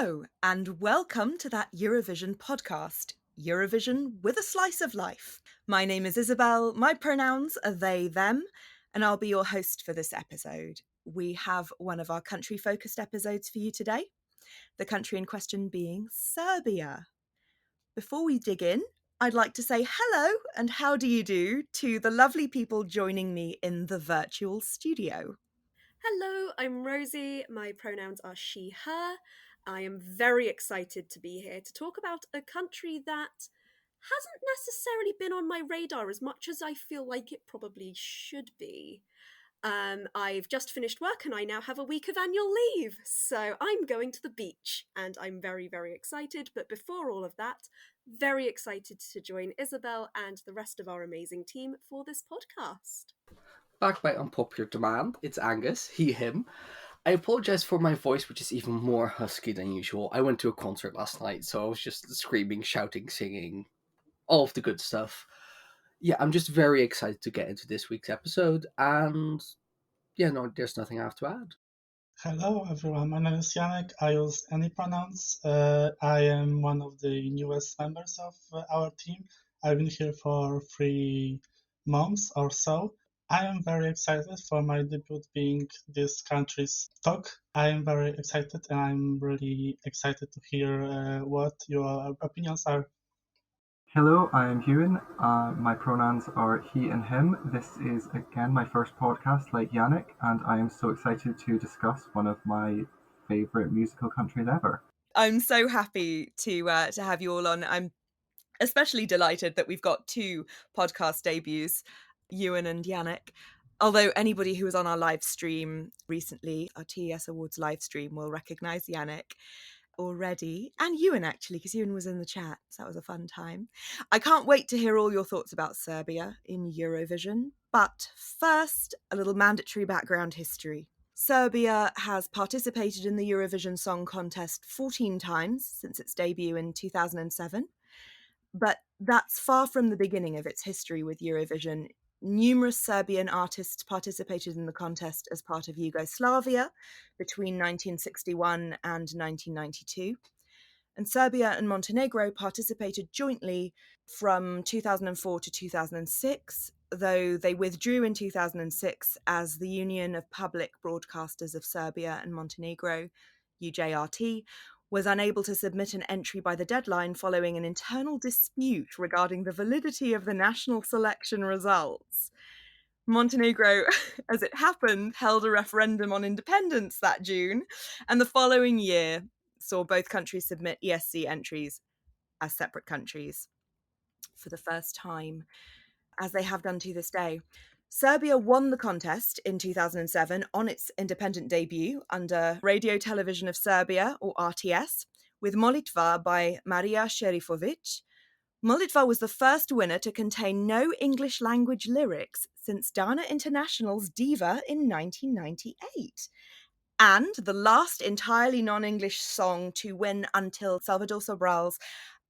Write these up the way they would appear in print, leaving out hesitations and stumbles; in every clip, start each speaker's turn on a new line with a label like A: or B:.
A: Hello, and welcome to that Eurovision podcast, Eurovision with a Slice of Life. My name is Isabelle, my pronouns are they, them, and I'll be your host for this episode. We have one of our country-focused episodes for you today, the country in question being Serbia. Before we dig in, I'd like to say hello and how do you do to the lovely people joining me in the virtual studio.
B: Hello, I'm Rosie. My pronouns are she, her. I am very excited to be here to talk about a country that hasn't necessarily been on my radar as much as I feel like it probably should be. I've just finished work and I now have a week of annual leave, so I'm going to the beach and I'm very, very excited. But before all of that, very excited to join Isabelle and the rest of our amazing team for this podcast.
C: Back by unpopular demand, it's Angus, he, him. I apologise for my voice, which is even more husky than usual. I went to a concert last night, so I was just screaming, shouting, singing, all of the good stuff. Yeah, I'm just very excited to get into this week's episode, and yeah, no, there's nothing I have to add.
D: Hello everyone, my name is Janek. I use any pronouns. I am one of the newest members of our team. I've been here for 3 months or so. I am very excited for my debut being this country's talk. I am very excited and I'm really excited to hear what your opinions are.
E: Hello, I am Euan. My pronouns are he and him. This is again my first podcast like Yannick, and I am so excited to discuss one of my favourite musical countries ever.
A: I'm so happy to have you all on. I'm especially delighted that we've got 2 podcast debuts, Ewan and Yannick. Although anybody who was on our live stream recently, our TES Awards live stream, will recognise Yannick already, and Ewan actually, because Ewan was in the chat, so that was a fun time. I can't wait to hear all your thoughts about Serbia in Eurovision, but first, a little mandatory background history. Serbia has participated in the Eurovision Song Contest 14 times since its debut in 2007, but that's far from the beginning of its history with Eurovision. Numerous Serbian artists participated in the contest as part of Yugoslavia between 1961 and 1992. And Serbia and Montenegro participated jointly from 2004 to 2006, though they withdrew in 2006 as the Union of Public Broadcasters of Serbia and Montenegro, UJRT, was unable to submit an entry by the deadline following an internal dispute regarding the validity of the national selection results. Montenegro, as it happened, held a referendum on independence that June, and the following year saw both countries submit ESC entries as separate countries for the first time, as they have done to this day. Serbia won the contest in 2007 on its independent debut under Radio Television of Serbia, or RTS, with Molitva by Marija Šerifović. Molitva was the first winner to contain no English language lyrics since Dana International's Diva in 1998, and the last entirely non-English song to win until Salvador Sobral's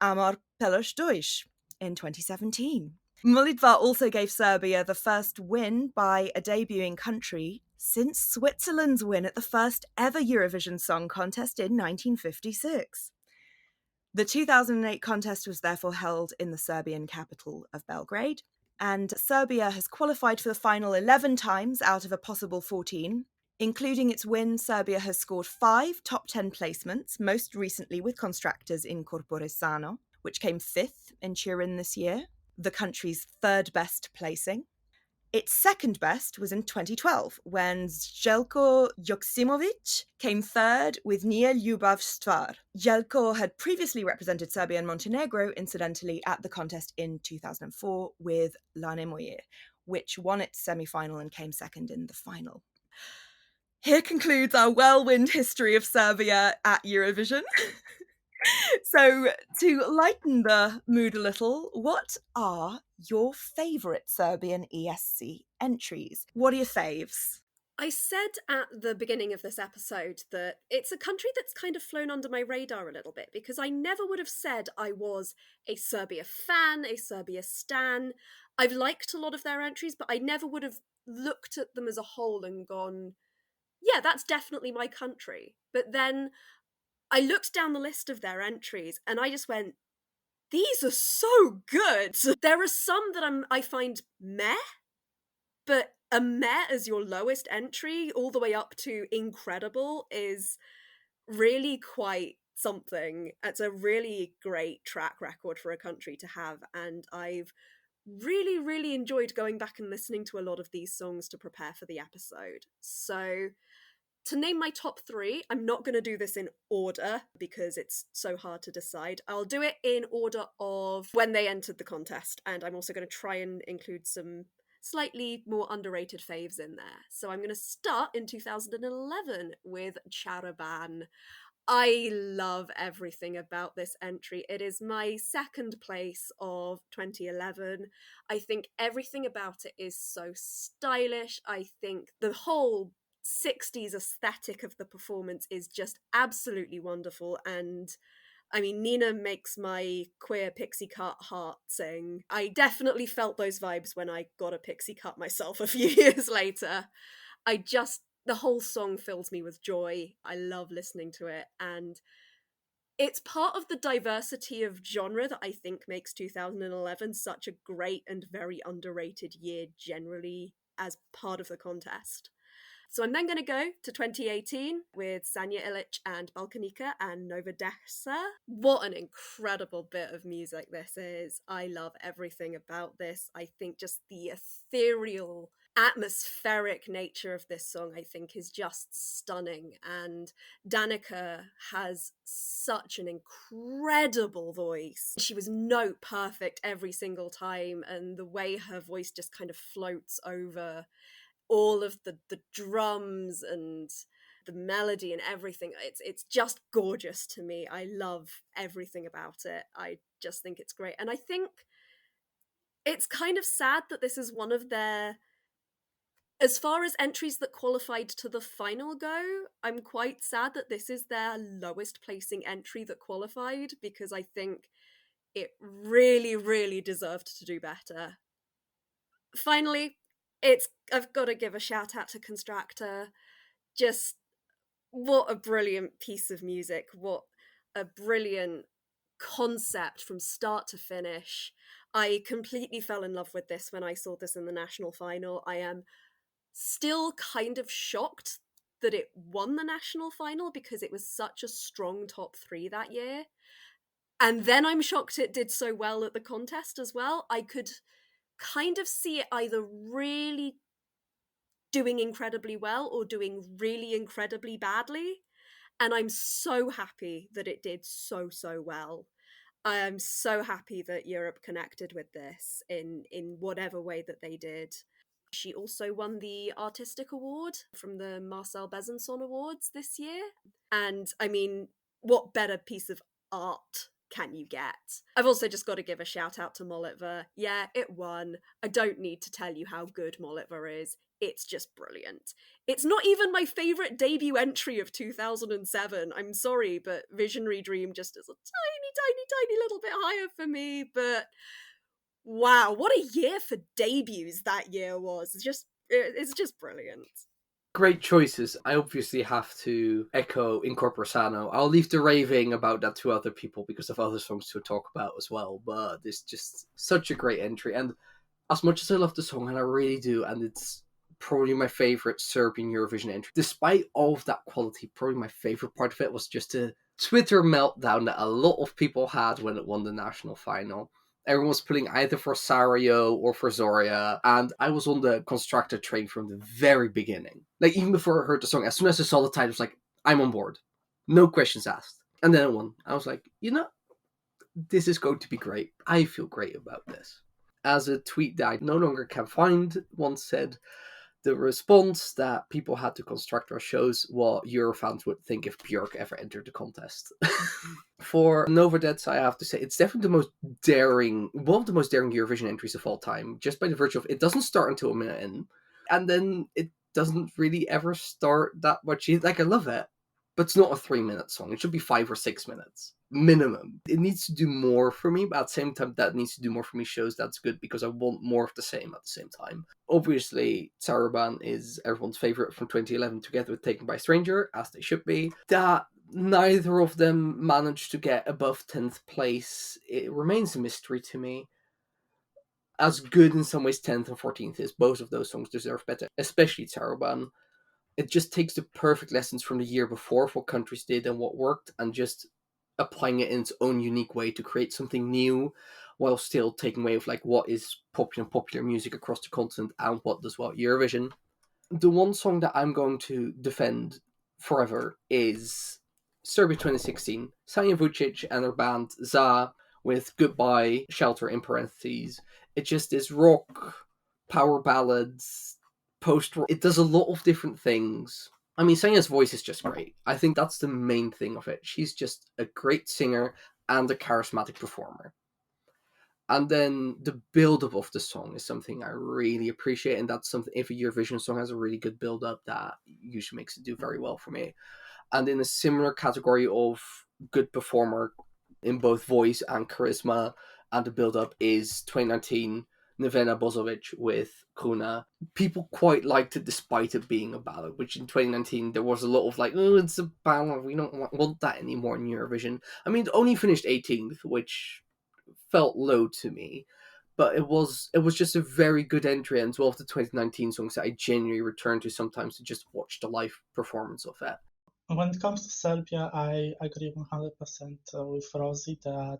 A: Amor pelos dois in 2017. Molitva also gave Serbia the first win by a debuting country since Switzerland's win at the first ever Eurovision Song Contest in 1956. The 2008 contest was therefore held in the Serbian capital of Belgrade, and Serbia has qualified for the final 11 times out of a possible 14. Including its win, Serbia has scored 5 top 10 placements, most recently with Constractors in Corporesano, which came 5th in Turin this year, the country's 3rd best placing. Its 2nd best was in 2012, when Jelko Joksimovic came 3rd with Nije Ljubav Stvar. Jelko had previously represented Serbia and Montenegro, incidentally, at the contest in 2004 with Lane Moje, which won its semi-final and came 2nd in the final. Here concludes our whirlwind history of Serbia at Eurovision. So, to lighten the mood a little, what are your favourite Serbian ESC entries? What are your faves?
B: I said at the beginning of this episode that it's a country that's kind of flown under my radar a little bit because I never would have said I was a Serbia fan, a Serbia stan. I've liked a lot of their entries, but I never would have looked at them as a whole and gone, yeah, that's definitely my country. But then I looked down the list of their entries and I just went, these are so good. There are some that I find meh, but a meh as your lowest entry all the way up to incredible is really quite something. It's a really great track record for a country to have, and I've really, really enjoyed going back and listening to a lot of these songs to prepare for the episode. So, to name my top 3, I'm not going to do this in order because it's so hard to decide. I'll do it in order of when they entered the contest, and I'm also going to try and include some slightly more underrated faves in there. So I'm going to start in 2011 with Charaban. I love everything about this entry. It is my second place of 2011. I think everything about it is so stylish. I think the whole 60s aesthetic of the performance is just absolutely wonderful. And I mean, Nina makes my queer pixie cut heart sing. I definitely felt those vibes when I got a pixie cut myself a few years later. The whole song fills me with joy. I love listening to it. And it's part of the diversity of genre that I think makes 2011 such a great and very underrated year generally as part of the contest. So I'm then going to go to 2018 with Sanja Ilic and Balkanika and Nova Desa. What an incredible bit of music this is. I love everything about this. I think just the ethereal, atmospheric nature of this song, I think, is just stunning. And Danica has such an incredible voice. She was note perfect every single time, and the way her voice just kind of floats over all of the drums and the melody and everything, it's just gorgeous to me. I love everything about it. I just think it's great. And I think it's kind of sad that this is one of their, as far as entries that qualified to the final go, I'm quite sad that this is their lowest placing entry that qualified, because I think it really, really deserved to do better. Finally, I've got to give a shout out to Constructor. Just what a brilliant piece of music. What a brilliant concept from start to finish. I completely fell in love with this when I saw this in the national final. I am still kind of shocked that it won the national final because it was such a strong top 3 that year. And then I'm shocked it did so well at the contest as well. I could kind of see it either really doing incredibly well or doing really incredibly badly. And I'm so happy that it did so well. I am so happy that Europe connected with this in whatever way that they did. She also won the Artistic Award from the Marcel Besançon Awards this year. And I mean, what better piece of art can you get? I've also just got to give a shout out to Molitva. Yeah, it won. I don't need to tell you how good Molitva is. It's just brilliant. It's not even my favourite debut entry of 2007. I'm sorry, but Visionary Dream just is a tiny little bit higher for me. But wow, what a year for debuts that year was. It's just brilliant.
C: Great choices. I obviously have to echo In Corpore Sano. I'll leave the raving about that to other people because of other songs to talk about as well. But it's just such a great entry. And as much as I love the song, and I really do, and it's probably my favorite Serbian Eurovision entry, despite all of that quality, probably my favorite part of it was just a Twitter meltdown that a lot of people had when it won the national final. Everyone was putting either for Sario or for Zoria, and I was on the Constructor train from the very beginning. Like, even before I heard the song, as soon as I saw the title, I was like, I'm on board. No questions asked. And then it won. I was like, this is going to be great. I feel great about this. As a tweet that I no longer can find once said, the response that people had to Constructor shows what Eurofans would think if Björk ever entered the contest. For Nova Dets, I have to say, it's definitely one of the most daring Eurovision entries of all time, just by the virtue of it doesn't start until a minute in, and then it doesn't really ever start that much. Like, I love it, but it's not a 3-minute song. It should be 5 or 6 minutes. Minimum. It needs to do more for me, but at the same time, that needs to do more for me shows that's good because I want more of the same at the same time. Obviously, Saraban is everyone's favorite from 2011, together with Taken by a Stranger, as they should be. That Neither of them managed to get above 10th place. It remains a mystery to me. As good in some ways 10th and 14th is, both of those songs deserve better, especially Taraban. It just takes the perfect lessons from the year before of what countries did and what worked, and just applying it in its own unique way to create something new, while still taking away of like what is popular music across the continent and what does what Eurovision. The one song that I'm going to defend forever is Serbia 2016, Sanja Vucic and her band Za with Goodbye, Shelter in parentheses. It just is rock, power ballads, post-rock. It does a lot of different things. I mean, Sanya's voice is just great. I think that's the main thing of it. She's just a great singer and a charismatic performer. And then the build-up of the song is something I really appreciate, and that's something, if a Eurovision song has a really good build-up, that usually makes it do very well for me. And in a similar category of good performer in both voice and charisma, and the build-up is 2019 Nevena Bozovic with Kuna. People quite liked it despite it being a ballad, which in 2019 there was a lot of like, oh, it's a ballad, we don't want that anymore in Eurovision. I mean, it only finished 18th, which felt low to me, but it was just a very good entry, and it's one of the 2019 songs that I genuinely return to sometimes to just watch the live performance of it.
D: When it comes to Serbia, I agree 100% with Rosie that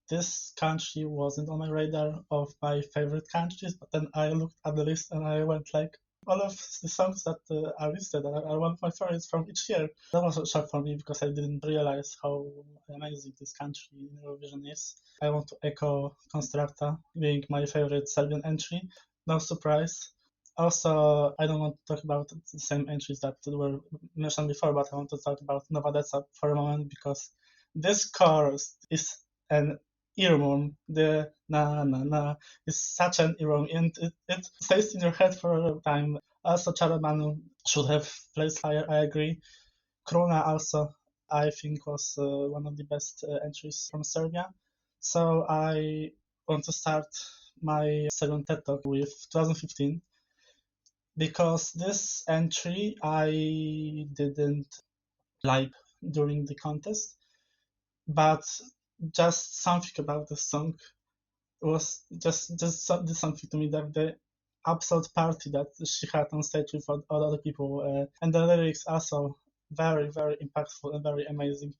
D: this country wasn't on my radar of my favorite countries, but then I looked at the list and I went like, all of the songs that are listed are one of my favorites from each year. That was a shock for me because I didn't realize how amazing this country in Eurovision is. I want to echo Constructa being my favorite Serbian entry. No surprise. Also, I don't want to talk about the same entries that were mentioned before, but I want to talk about Nova Deca for a moment because this chorus is an earworm. The na na na is such an earworm, and it stays in your head for a long time. Also, Charabanu should have placed higher, I agree. Krona also, I think, was one of the best entries from Serbia. So I want to start my second TED Talk with 2015 because this entry I didn't like during the contest, but just something about the song was just did something to me, that the absolute party that she had on stage with all other people, and the lyrics also very impactful and very amazing.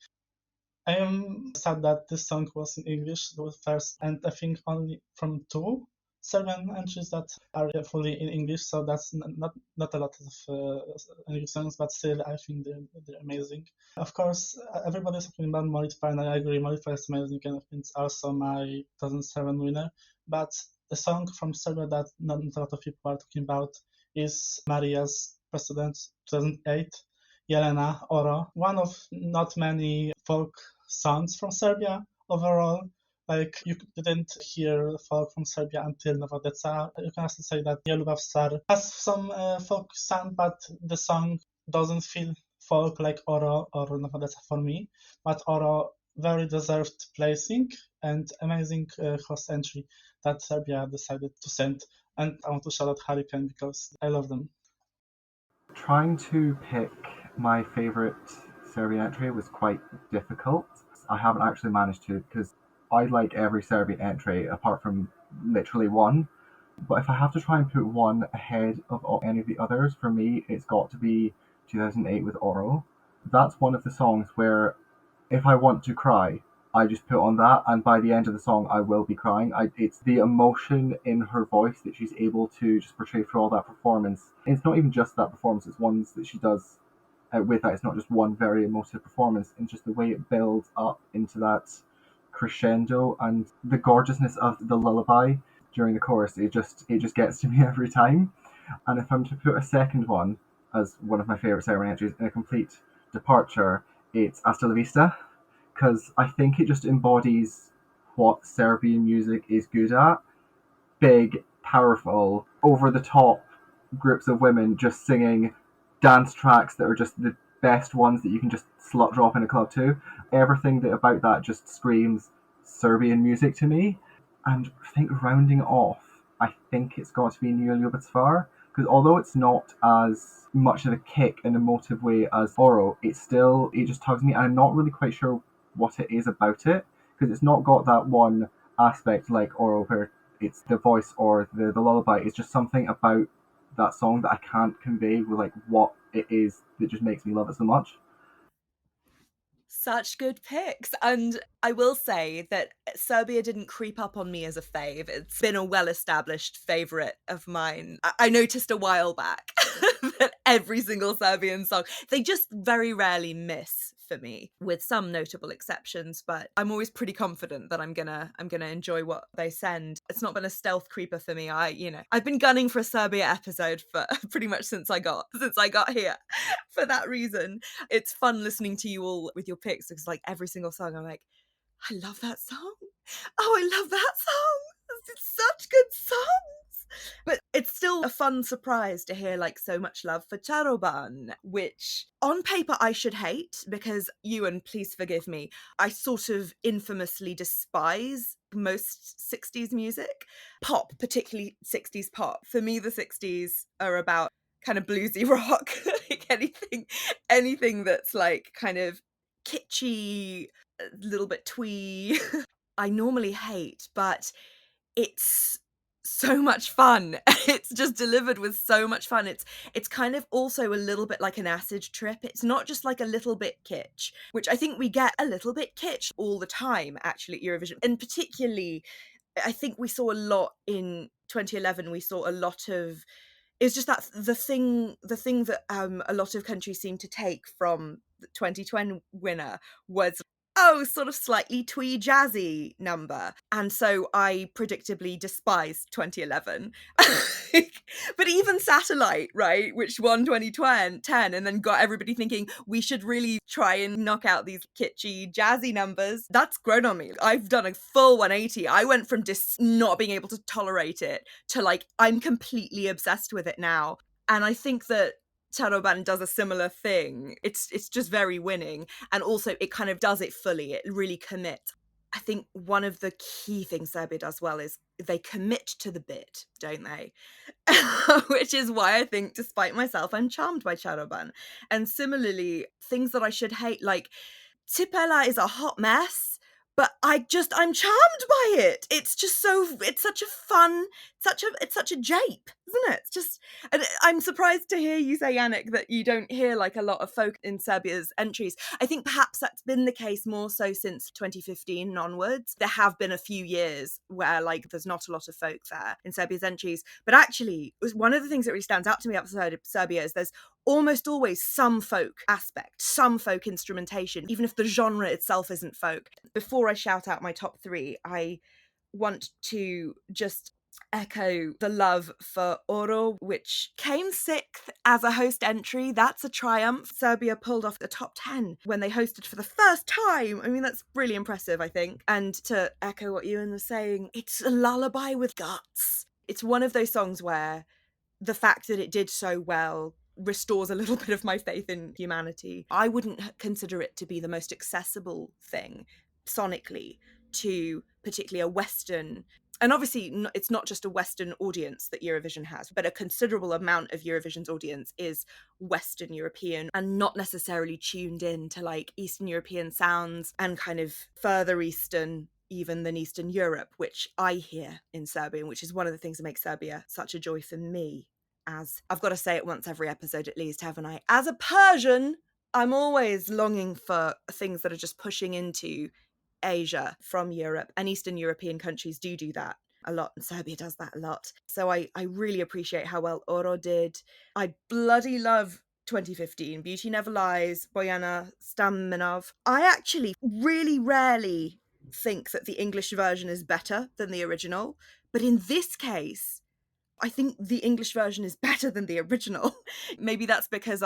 D: I am sad that this song was in English, the first, and I think only from two Serbian entries that are fully in English, so that's not a lot of English songs, but still I think they're amazing. Of course, everybody's talking about Molitva, and I agree, Molitva is amazing, and it's also my 2007 winner. But the song from Serbia that not a lot of people are talking about is Maria's President 2008, Jelena Oro, one of not many folk songs from Serbia overall. Like, you didn't hear folk from Serbia until Nova Deca. You can also say that Jelubav Star has some folk sound, but the song doesn't feel folk like Oro or Nova Deca for me. But Oro, very deserved placing and amazing host entry that Serbia decided to send. And I want to shout out Hurricane because I love them.
E: Trying to pick my favourite Serbian entry was quite difficult. I haven't actually managed to, because I like every Serbian entry apart from literally one. But if I have to try and put one ahead of any of the others, for me, it's got to be 2008 with Oro. That's one of the songs where if I want to cry, I just put on that, and by the end of the song, I will be crying. It's the emotion in her voice that she's able to just portray through all that performance. It's not even just that performance, it's ones that she does with that. It's not just one very emotive performance, and just the way it builds up into that crescendo and the gorgeousness of the lullaby during the chorus. It just gets to me every time. And if I'm to put a second one as one of my favorite Serbian entries in a complete departure, it's Hasta la Vista, because I think it just embodies what Serbian music is good at. Big, powerful, over the top groups of women just singing dance tracks that are just the best ones that you can just slot drop in a club to. Everything about that just screams Serbian music to me. And I think rounding off, I think it's got to be New Ljubitz Far, because although it's not as much of a kick in a emotive way as Oro, it just tugs me, and I'm not really quite sure what it is about it, because it's not got that one aspect like Oro where it's the voice or the lullaby. It's just something about that song that I can't convey with like what it is that just makes me love it so much.
A: Such good picks. And I will say that Serbia didn't creep up on me as a fave. It's been a well-established favourite of mine. I noticed a while back that every single Serbian song, they just very rarely miss for me, with some notable exceptions, but I'm always pretty confident that I'm gonna enjoy what they send. It's not been a stealth creeper for me. I've been gunning for a Serbia episode for pretty much since I got here for that reason. It's fun listening to you all with your picks, because like every single song I'm like, I love that song. Oh, I love that song. It's such good songs. But it's still a fun surprise to hear like so much love for Charoban, which on paper I should hate, because Euan, please forgive me, I sort of infamously despise most 60s music. Pop, particularly 60s pop. For me, the 60s are about kind of bluesy rock. Like anything that's like kind of kitschy, a little bit twee. I normally hate, but it's so much fun. It's just delivered with so much fun. It's kind of also a little bit like an acid trip. It's not just like a little bit kitsch, which I think we get a little bit kitsch all the time actually at Eurovision. And particularly I think we saw a lot in 2011. We saw a lot of, it's just that the thing that a lot of countries seem to take from the 2020 winner was, oh, sort of slightly twee jazzy number. And so I predictably despised 2011. But even Satellite, right, which won 2010 and then got everybody thinking we should really try and knock out these kitschy jazzy numbers, that's grown on me. I've done a full 180. I went from not being able to tolerate it to like, I'm completely obsessed with it now. And I think that Charoban does a similar thing. It's just very winning, and also it kind of does it fully. It really commits. I think one of the key things Serbia does well is they commit to the bit, don't they? Which is why I think, despite myself, I'm charmed by Charoban. And similarly, things that I should hate, like Tipela is a hot mess, but I'm charmed by it. It's just it's such a fun, it's such a jape, isn't it? It's just, and I'm surprised to hear you say, Janek, that you don't hear like a lot of folk in Serbia's entries. I think perhaps that's been the case more so since 2015 and onwards. There have been a few years where like there's not a lot of folk there in Serbia's entries, but actually one of the things that really stands out to me outside of Serbia is there's almost always some folk aspect, some folk instrumentation, even if the genre itself isn't folk. Before I shout out my top three, I want to just echo the love for Oro, which came sixth as a host entry. That's a triumph. Serbia pulled off the top 10 when they hosted for the first time. I mean, that's really impressive, I think. And to echo what Euan was saying, it's a lullaby with guts. It's one of those songs where the fact that it did so well restores a little bit of my faith in humanity. I wouldn't consider it to be the most accessible thing sonically to particularly a Western, and obviously it's not just a Western audience that Eurovision has, but a considerable amount of Eurovision's audience is Western European and not necessarily tuned in to like Eastern European sounds and kind of further Eastern even than Eastern Europe, which I hear in Serbia, which is one of the things that makes Serbia such a joy for me. As I've got to say it once every episode at least, haven't I? As a Persian, I'm always longing for things that are just pushing into Asia from Europe, and Eastern European countries do that a lot, and Serbia does that a lot. So I really appreciate how well Oro did. I bloody love 2015, Beauty Never Lies, Bojana Staminov. I actually really rarely think that the English version is better than the original, but in this case, I think the English version is better than the original. Maybe that's because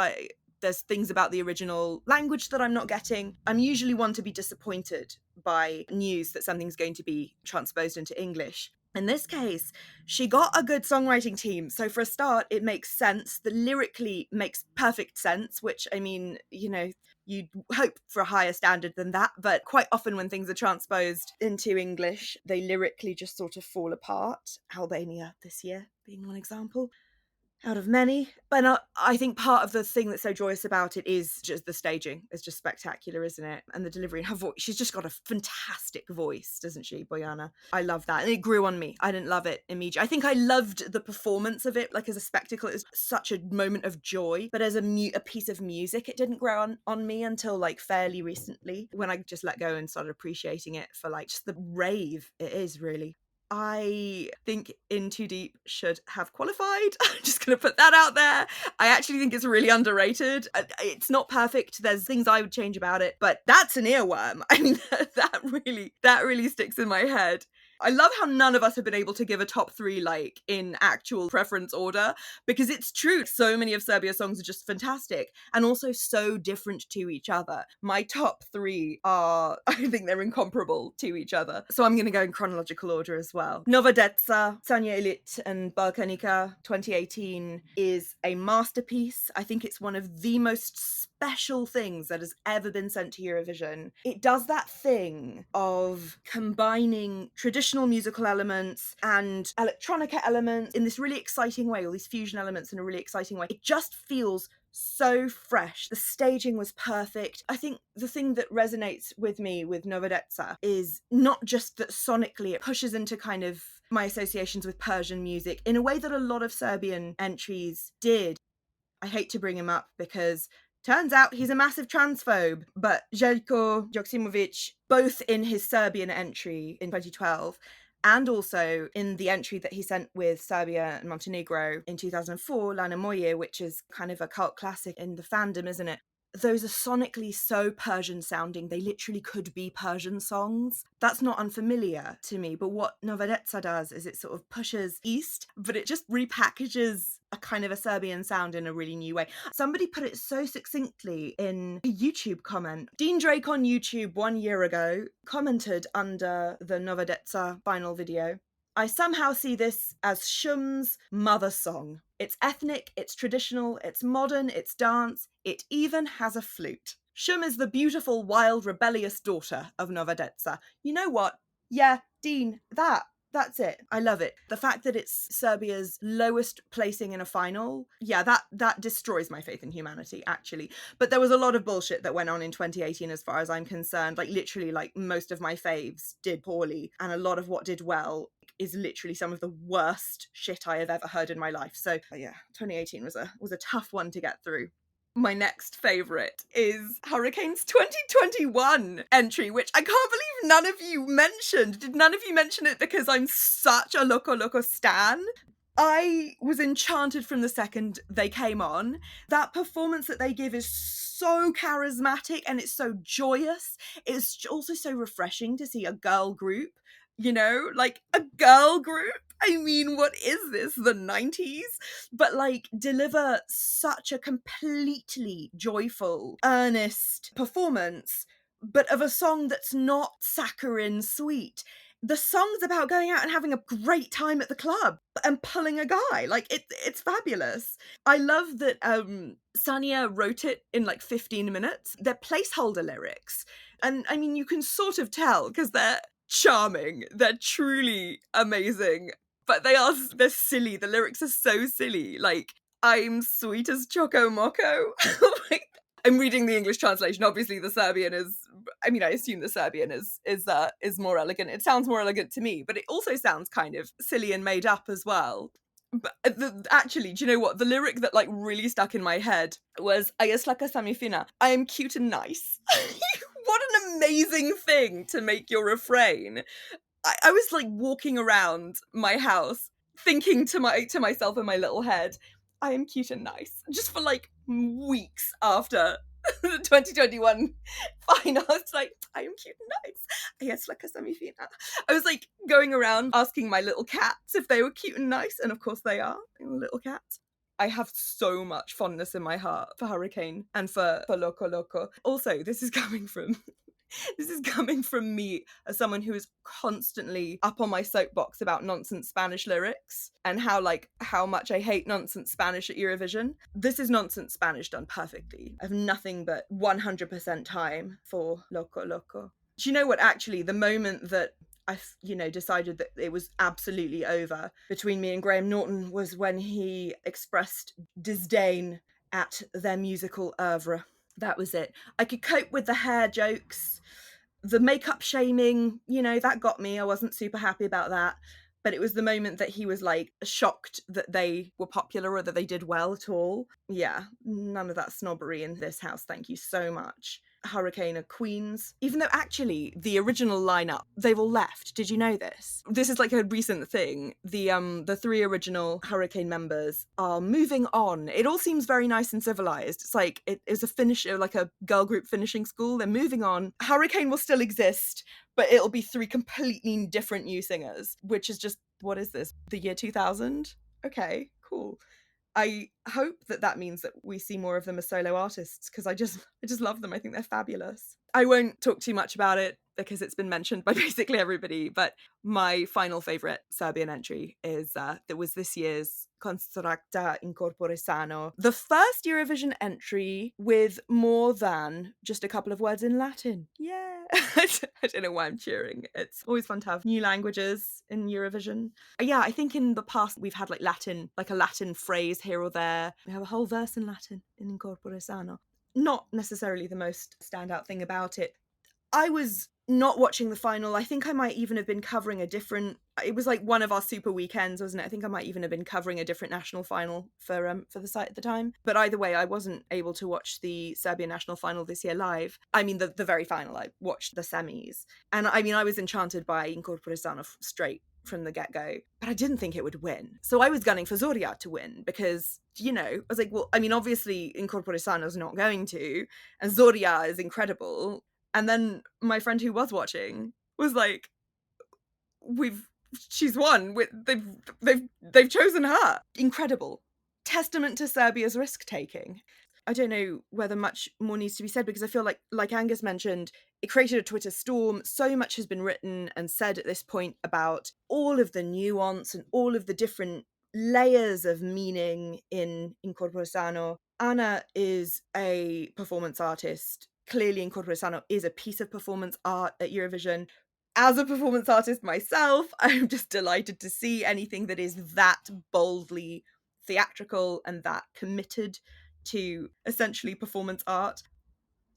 A: there's things about the original language that I'm not getting. I'm usually one to be disappointed by news that something's going to be transposed into English. In this case, she got a good songwriting team. So for a start, it makes sense. The lyrically makes perfect sense, which, I mean, you know, you'd hope for a higher standard than that. But quite often when things are transposed into English, they lyrically just sort of fall apart. Albania this year being one example. out of many. But I think part of the thing that's so joyous about it is just the staging. It's just spectacular, isn't it? And the delivery and her voice. She's just got a fantastic voice, doesn't she, Bojana? I love that. And it grew on me. I didn't love it immediately. I think I loved the performance of it, like as a spectacle. It was such a moment of joy. But as a piece of music, it didn't grow on me until like fairly recently, when I just let go and started appreciating it for like just the rave it is, really. I think In Too Deep should have qualified. I'm just going to put that out there. I actually think it's really underrated. It's not perfect. There's things I would change about it, but that's an earworm. I mean, that really sticks in my head. I love how none of us have been able to give a top 3 like in actual preference order, because it's true. So many of Serbia's songs are just fantastic and also so different to each other. My top 3 are, I think they're incomparable to each other. So I'm going to go in chronological order as well. Nova Deca, Sanja Elit and Balkanica 2018 is a masterpiece. I think it's one of the most special things that has ever been sent to Eurovision. It does that thing of combining traditional musical elements and electronica elements in this really exciting way, all these fusion elements in a really exciting way. It just feels so fresh. The staging was perfect. I think the thing that resonates with me with Nova Deca is not just that sonically it pushes into kind of my associations with Persian music in a way that a lot of Serbian entries did. I hate to bring him up because turns out he's a massive transphobe, but Željko Joksimovic, both in his Serbian entry in 2012 and also in the entry that he sent with Serbia and Montenegro in 2004, Lana Moje, which is kind of a cult classic in the fandom, isn't it? Those are sonically so Persian sounding, they literally could be Persian songs. That's not unfamiliar to me, but what Nova Deca does is it sort of pushes east, but it just repackages a kind of a Serbian sound in a really new way. Somebody put it so succinctly in a YouTube comment. Dean Drake on YouTube 1 year ago commented under the Nova Deca final video, "I somehow see this as Shum's mother song. It's ethnic, it's traditional, it's modern, it's dance, it even has a flute. Shum is the beautiful, wild, rebellious daughter of Nova Deca." You know what? Yeah, Dean, that's it. I love it. The fact that it's Serbia's lowest placing in a final, yeah, that destroys my faith in humanity, actually. But there was a lot of bullshit that went on in 2018 as far as I'm concerned. Like, literally, like, most of my faves did poorly, and a lot of what did well is literally some of the worst shit I have ever heard in my life. So yeah, 2018 was a tough one to get through. My next favourite is Hurricane's 2021 entry, which I can't believe none of you mentioned. Did none of you mention it because I'm such a Loco Loco stan? I was enchanted from the second they came on. That performance that they give is so charismatic and it's so joyous. It's also so refreshing to see a girl group, you know, like a girl group. I mean, what is this, the 90s? But like deliver such a completely joyful, earnest performance, but of a song that's not saccharine sweet. The song's about going out and having a great time at the club and pulling a guy. Like, it's fabulous. I love that Sania wrote it in like 15 minutes. They're placeholder lyrics. And I mean, you can sort of tell because they're charming. They're truly amazing. But they're silly. The lyrics are so silly. Like, I'm sweet as Choco Moco. Like, I'm reading the English translation. Obviously, the Serbian is, I mean, I assume the Serbian is more elegant. It sounds more elegant to me, but it also sounds kind of silly and made up as well. But actually, do you know what? The lyric that like really stuck in my head was "A jeslaka sam I fina." I am cute and nice. What an amazing thing to make your refrain. I was like walking around my house thinking to myself in my little head, I am cute and nice, just for like weeks after the 2021 final. It's like, I am cute and nice. Yes, like a semifina. I was like going around asking my little cats if they were cute and nice, and of course they are, little cats. I have so much fondness in my heart for Hurricane and for Loco Loco. Also, this is coming from me as someone who is constantly up on my soapbox about nonsense Spanish lyrics and how much I hate nonsense Spanish at Eurovision. This is nonsense Spanish done perfectly. I have nothing but 100% time for Loco Loco. Do you know what, actually, the moment that I decided that it was absolutely over between me and Graham Norton was when he expressed disdain at their musical oeuvre. That was it. I could cope with the hair jokes, the makeup shaming, that got me. I wasn't super happy about that. But it was the moment that he was like shocked that they were popular or that they did well at all. Yeah, none of that snobbery in this house. Thank you so much. Hurricane are queens, even though actually the original lineup, they've all left. Did you know this? This is like a recent thing. The three original Hurricane members are moving on. It all seems very nice and civilized. It's like it is like a girl group finishing school. They're moving on. Hurricane will still exist, but it'll be three completely different new singers, which is just, what is this? The year 2000? Okay, cool. I hope that means that we see more of them as solo artists, because I just love them. I think they're fabulous. I won't talk too much about it because it's been mentioned by basically everybody, but my final favourite Serbian entry is that was this year's Constracta Incorpore Sano, the first Eurovision entry with more than just a couple of words in Latin. Yeah. I don't know why I'm cheering. It's always fun to have new languages in Eurovision. Yeah, I think in the past we've had like a Latin phrase here or there. We have a whole verse in Latin in Incorpore Sano. Not necessarily the most standout thing about it. I was not watching the final. I think I might even have been covering it was like one of our super weekends, wasn't it? I think I might even have been covering a different national final for the site at the time. But either way, I wasn't able to watch the Serbian national final this year live. I mean, the very final. I watched the semis. And I mean, I was enchanted by Incorpore Sano straight from the get-go, but I didn't think it would win. So I was gunning for Zoria to win because, I was like, well, I mean, obviously Incorpore Sano's not going to, and Zoria is incredible. And then my friend who was watching was like, she's won. They've chosen her. Incredible. Testament to Serbia's risk-taking. I don't know whether much more needs to be said, because I feel like Angus mentioned, it created a Twitter storm. So much has been written and said at this point about all of the nuance and all of the different layers of meaning in Incorpore Sano. Anna is a performance artist. Clearly, Incorpore Sano is a piece of performance art at Eurovision. As a performance artist myself, I'm just delighted to see anything that is that boldly theatrical and that committed to essentially performance art.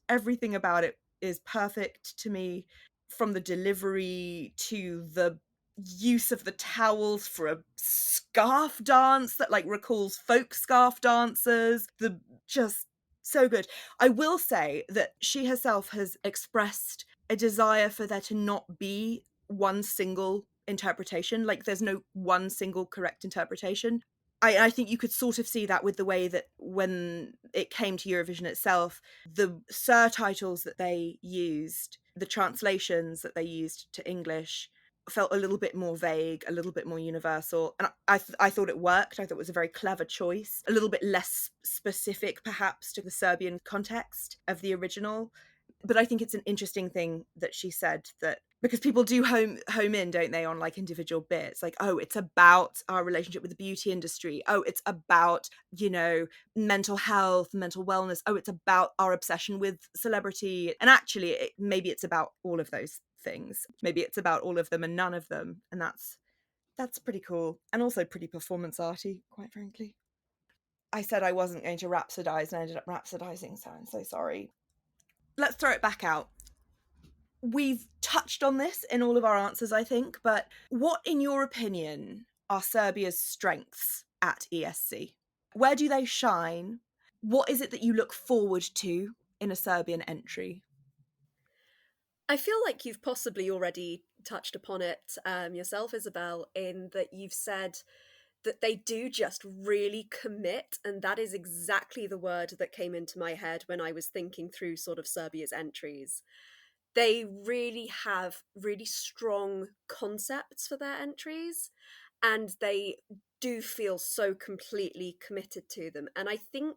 A: Everything about it is perfect to me, from the delivery to the use of the towels for a scarf dance that like recalls folk scarf dancers. Just so good. I will say that she herself has expressed a desire for there to not be one single interpretation. Like there's no one single correct interpretation. I think you could sort of see that with the way that when it came to Eurovision itself, the surtitles that they used, the translations that they used to English, felt a little bit more vague, a little bit more universal. And I thought it worked. I thought it was a very clever choice, a little bit less specific perhaps to the Serbian context of the original. But I think it's an interesting thing that she said, that because people do home in, don't they, on like individual bits, like, oh, it's about our relationship with the beauty industry, oh, it's about mental health, mental wellness, oh, it's about our obsession with celebrity. And actually maybe it's about all of those things, maybe it's about all of them and none of them, and that's pretty cool, and also pretty performance arty, quite frankly. I said I wasn't going to rhapsodize and I ended up rhapsodizing, so I'm so sorry. Let's throw it back out. We've touched on this in all of our answers, I think, but what, in your opinion, are Serbia's strengths at ESC? Where do they shine? What is it that you look forward to in a Serbian entry?
B: I feel like you've possibly already touched upon it yourself, Isabelle, in that you've said that they do just really commit, and that is exactly the word that came into my head when I was thinking through sort of Serbia's entries. They really have really strong concepts for their entries, and they do feel so completely committed to them. And I think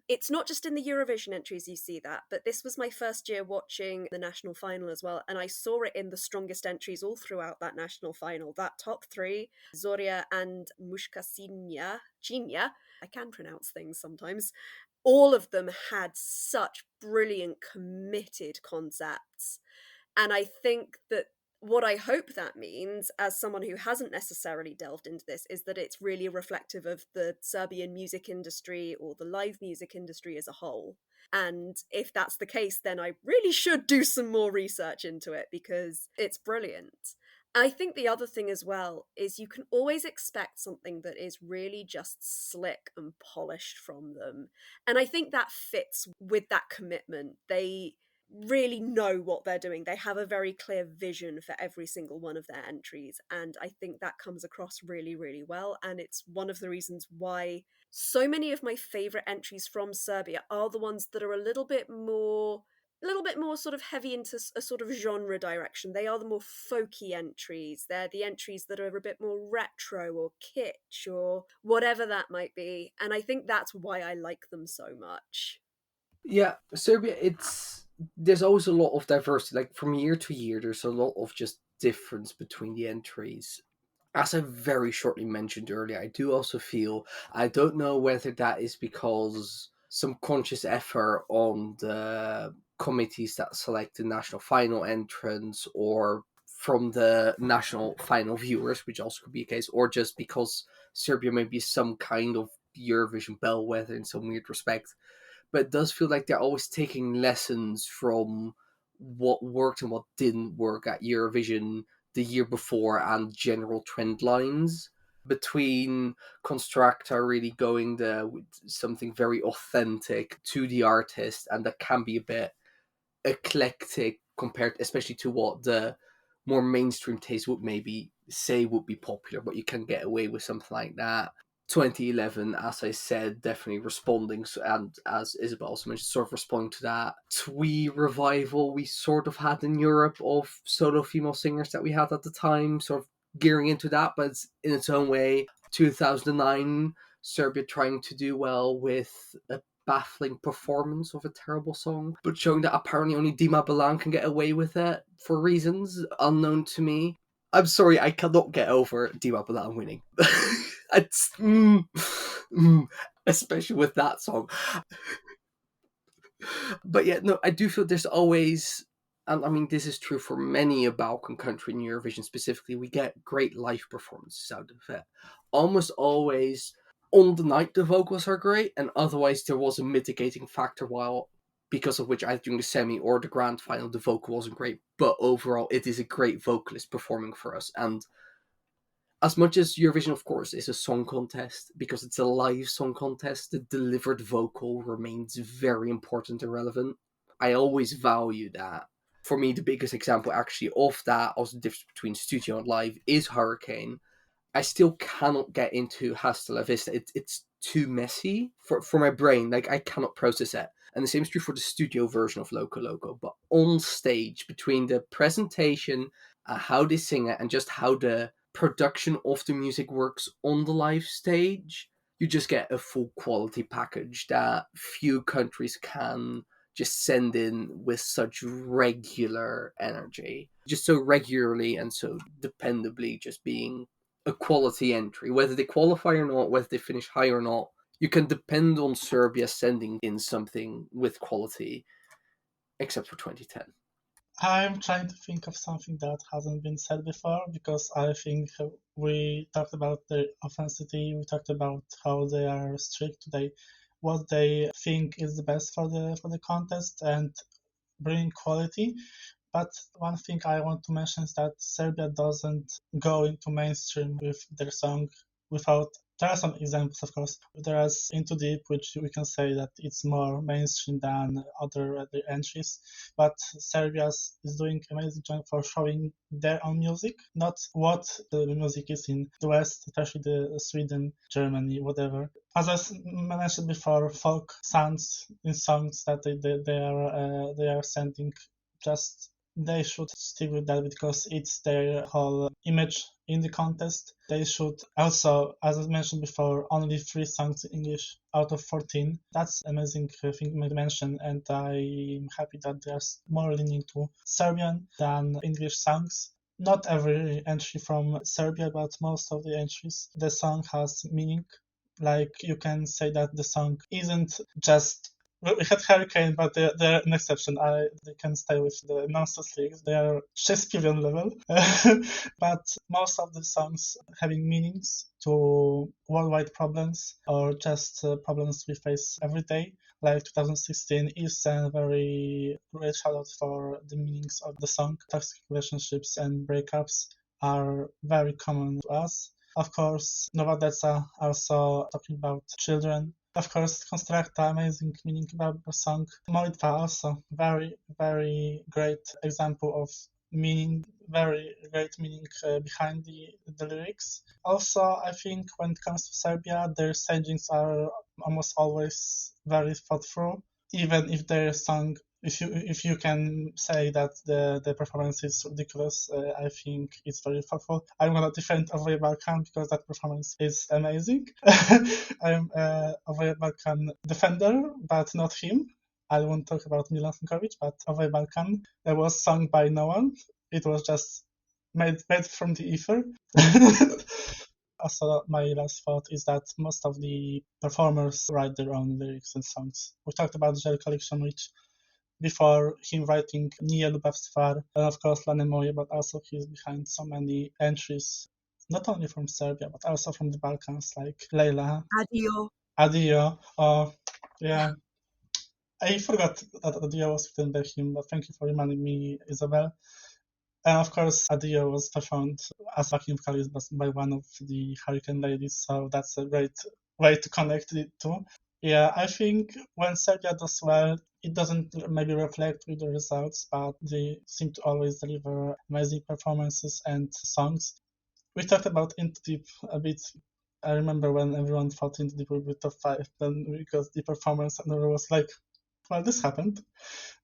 B: it's not just in the Eurovision entries you see that, but this was my first year watching the national final as well, and I saw it in the strongest entries all throughout that national final. That top three, Zoria and Mushkasinya, I can pronounce things sometimes, all of them had such brilliant, committed concepts. And I think that What I hope that means, as someone who hasn't necessarily delved into this, is that it's really reflective of the Serbian music industry or the live music industry as a whole. And if that's the case, then I really should do some more research into it because it's brilliant. I think the other thing as well is you can always expect something that is really just slick and polished from them. And I think that fits with that commitment. They really know what they're doing. They have a very clear vision for every single one of their entries. And I think that comes across really, really well. And it's one of the reasons why so many of my favorite entries from Serbia are the ones that are a little bit more sort of heavy into a sort of genre direction. They are the more folky entries. They're the entries that are a bit more retro or kitsch or whatever that might be. And I think that's why I like them so much.
C: Yeah, Serbia, there's always a lot of diversity. Like from year to year, there's a lot of just difference between the entries. As I very shortly mentioned earlier, I do also feel, I don't know whether that is because some conscious effort on the committees that select the national final entrants, or from the national final viewers, which also could be a case, or just because Serbia may be some kind of Eurovision bellwether in some weird respect. But it does feel like they're always taking lessons from what worked and what didn't work at Eurovision the year before, and general trend lines between Constructor really going the with something very authentic to the artist, and that can be a bit eclectic compared, especially to what the more mainstream taste would maybe say would be popular, but you can get away with something like that. 2011, as I said, definitely responding, and as Isabelle also mentioned, sort of responding to that twee revival we sort of had in Europe of solo female singers that we had at the time, sort of gearing into that, but it's in its own way. 2009, Serbia trying to do well with a baffling performance of a terrible song, but showing that apparently only Dima Bilan can get away with it for reasons unknown to me. I'm sorry, I cannot get over Dima Bilan winning. It's, especially with that song. But yeah, no, I do feel there's always, and I mean, this is true for many a Balkan country in Eurovision specifically, we get great live performances out of it. Almost always on the night the vocals are great, and otherwise there was a mitigating factor while, because of which either during the semi or the grand final the vocal wasn't great, but overall it is a great vocalist performing for us. And as much as Eurovision, of course, is a song contest, because it's a live song contest, the delivered vocal remains very important and relevant. I always value that. For me, the biggest example actually of that, of the difference between studio and live, is Hurricane. I still cannot get into Hasta La Vista. It's too messy for my brain. Like, I cannot process it. And the same is true for the studio version of Loco Loco. But on stage, between the presentation, how they sing it, and just how the production of the music works on the live stage, you just get a full quality package that few countries can just send in with such regular energy. Just so regularly and so dependably, just being a quality entry. Whether they qualify or not, whether they finish high or not, you can depend on Serbia sending in something with quality, except for 2010.
D: I'm trying to think of something that hasn't been said before, because I think we talked about the authenticity, we talked about how they are strict, what they think is the best for the contest, and bring quality. But one thing I want to mention is that Serbia doesn't go into mainstream with their song without. There are some examples, of course. There is Into Deep, which we can say that it's more mainstream than other entries. But Serbia is doing amazing job for showing their own music, not what the music is in the West, especially the Sweden, Germany, whatever. As I mentioned before, folk sounds in songs that they are sending, just they should stick with that because it's their whole image in the contest. They should also, as I mentioned before, only 3 songs in English out of 14. That's amazing thing to mention, and I'm happy that there's more leaning to Serbian than English songs. Not every entry from Serbia, but most of the entries, the song has meaning. Like, you can say that the song isn't just we had Hurricane, but they're an exception. They can stay with the nonsense leagues. They are Shakespearean level. But most of the songs having meanings to worldwide problems or just problems we face every day. Like 2016 is a very great shout out for the meanings of the song. Toxic relationships and breakups are very common to us. Of course, Nova Deca also talking about children. Of course, Constructa, amazing meaning about the song. Molitva also, very, very great example of meaning, very great meaning behind the lyrics. Also, I think when it comes to Serbia, their stagings are almost always very thoughtful, even if their song, if you can say that the performance is ridiculous, I think it's very thoughtful. I'm gonna defend Avoye Balkan because that performance is amazing. I'm a Avoye Balkan defender, but not him. I won't talk about Milan Stankovic, but Avoye Balkan was sung by no one. It was just made from the ether. Also, my last thought is that most of the performers write their own lyrics and songs. We talked about Jerry Collection, which before him writing Nie Lubav Svar, and of course Lanemoje, but also he's behind so many entries, not only from Serbia, but also from the Balkans, like Leila,
A: Adio.
D: Adio, yeah. I forgot that Adio was written by him, but thank you for reminding me, Isabelle. And of course, Adio was performed as backing vocalist by one of the Hurricane ladies, so that's a great way to connect it to. Yeah, I think when Serbia does well, it doesn't maybe reflect with the results, but they seem to always deliver amazing performances and songs. We talked about Into Deep a bit. I remember when everyone thought Into Deep would be top 5, then because the performance and everyone was like, well, this happened.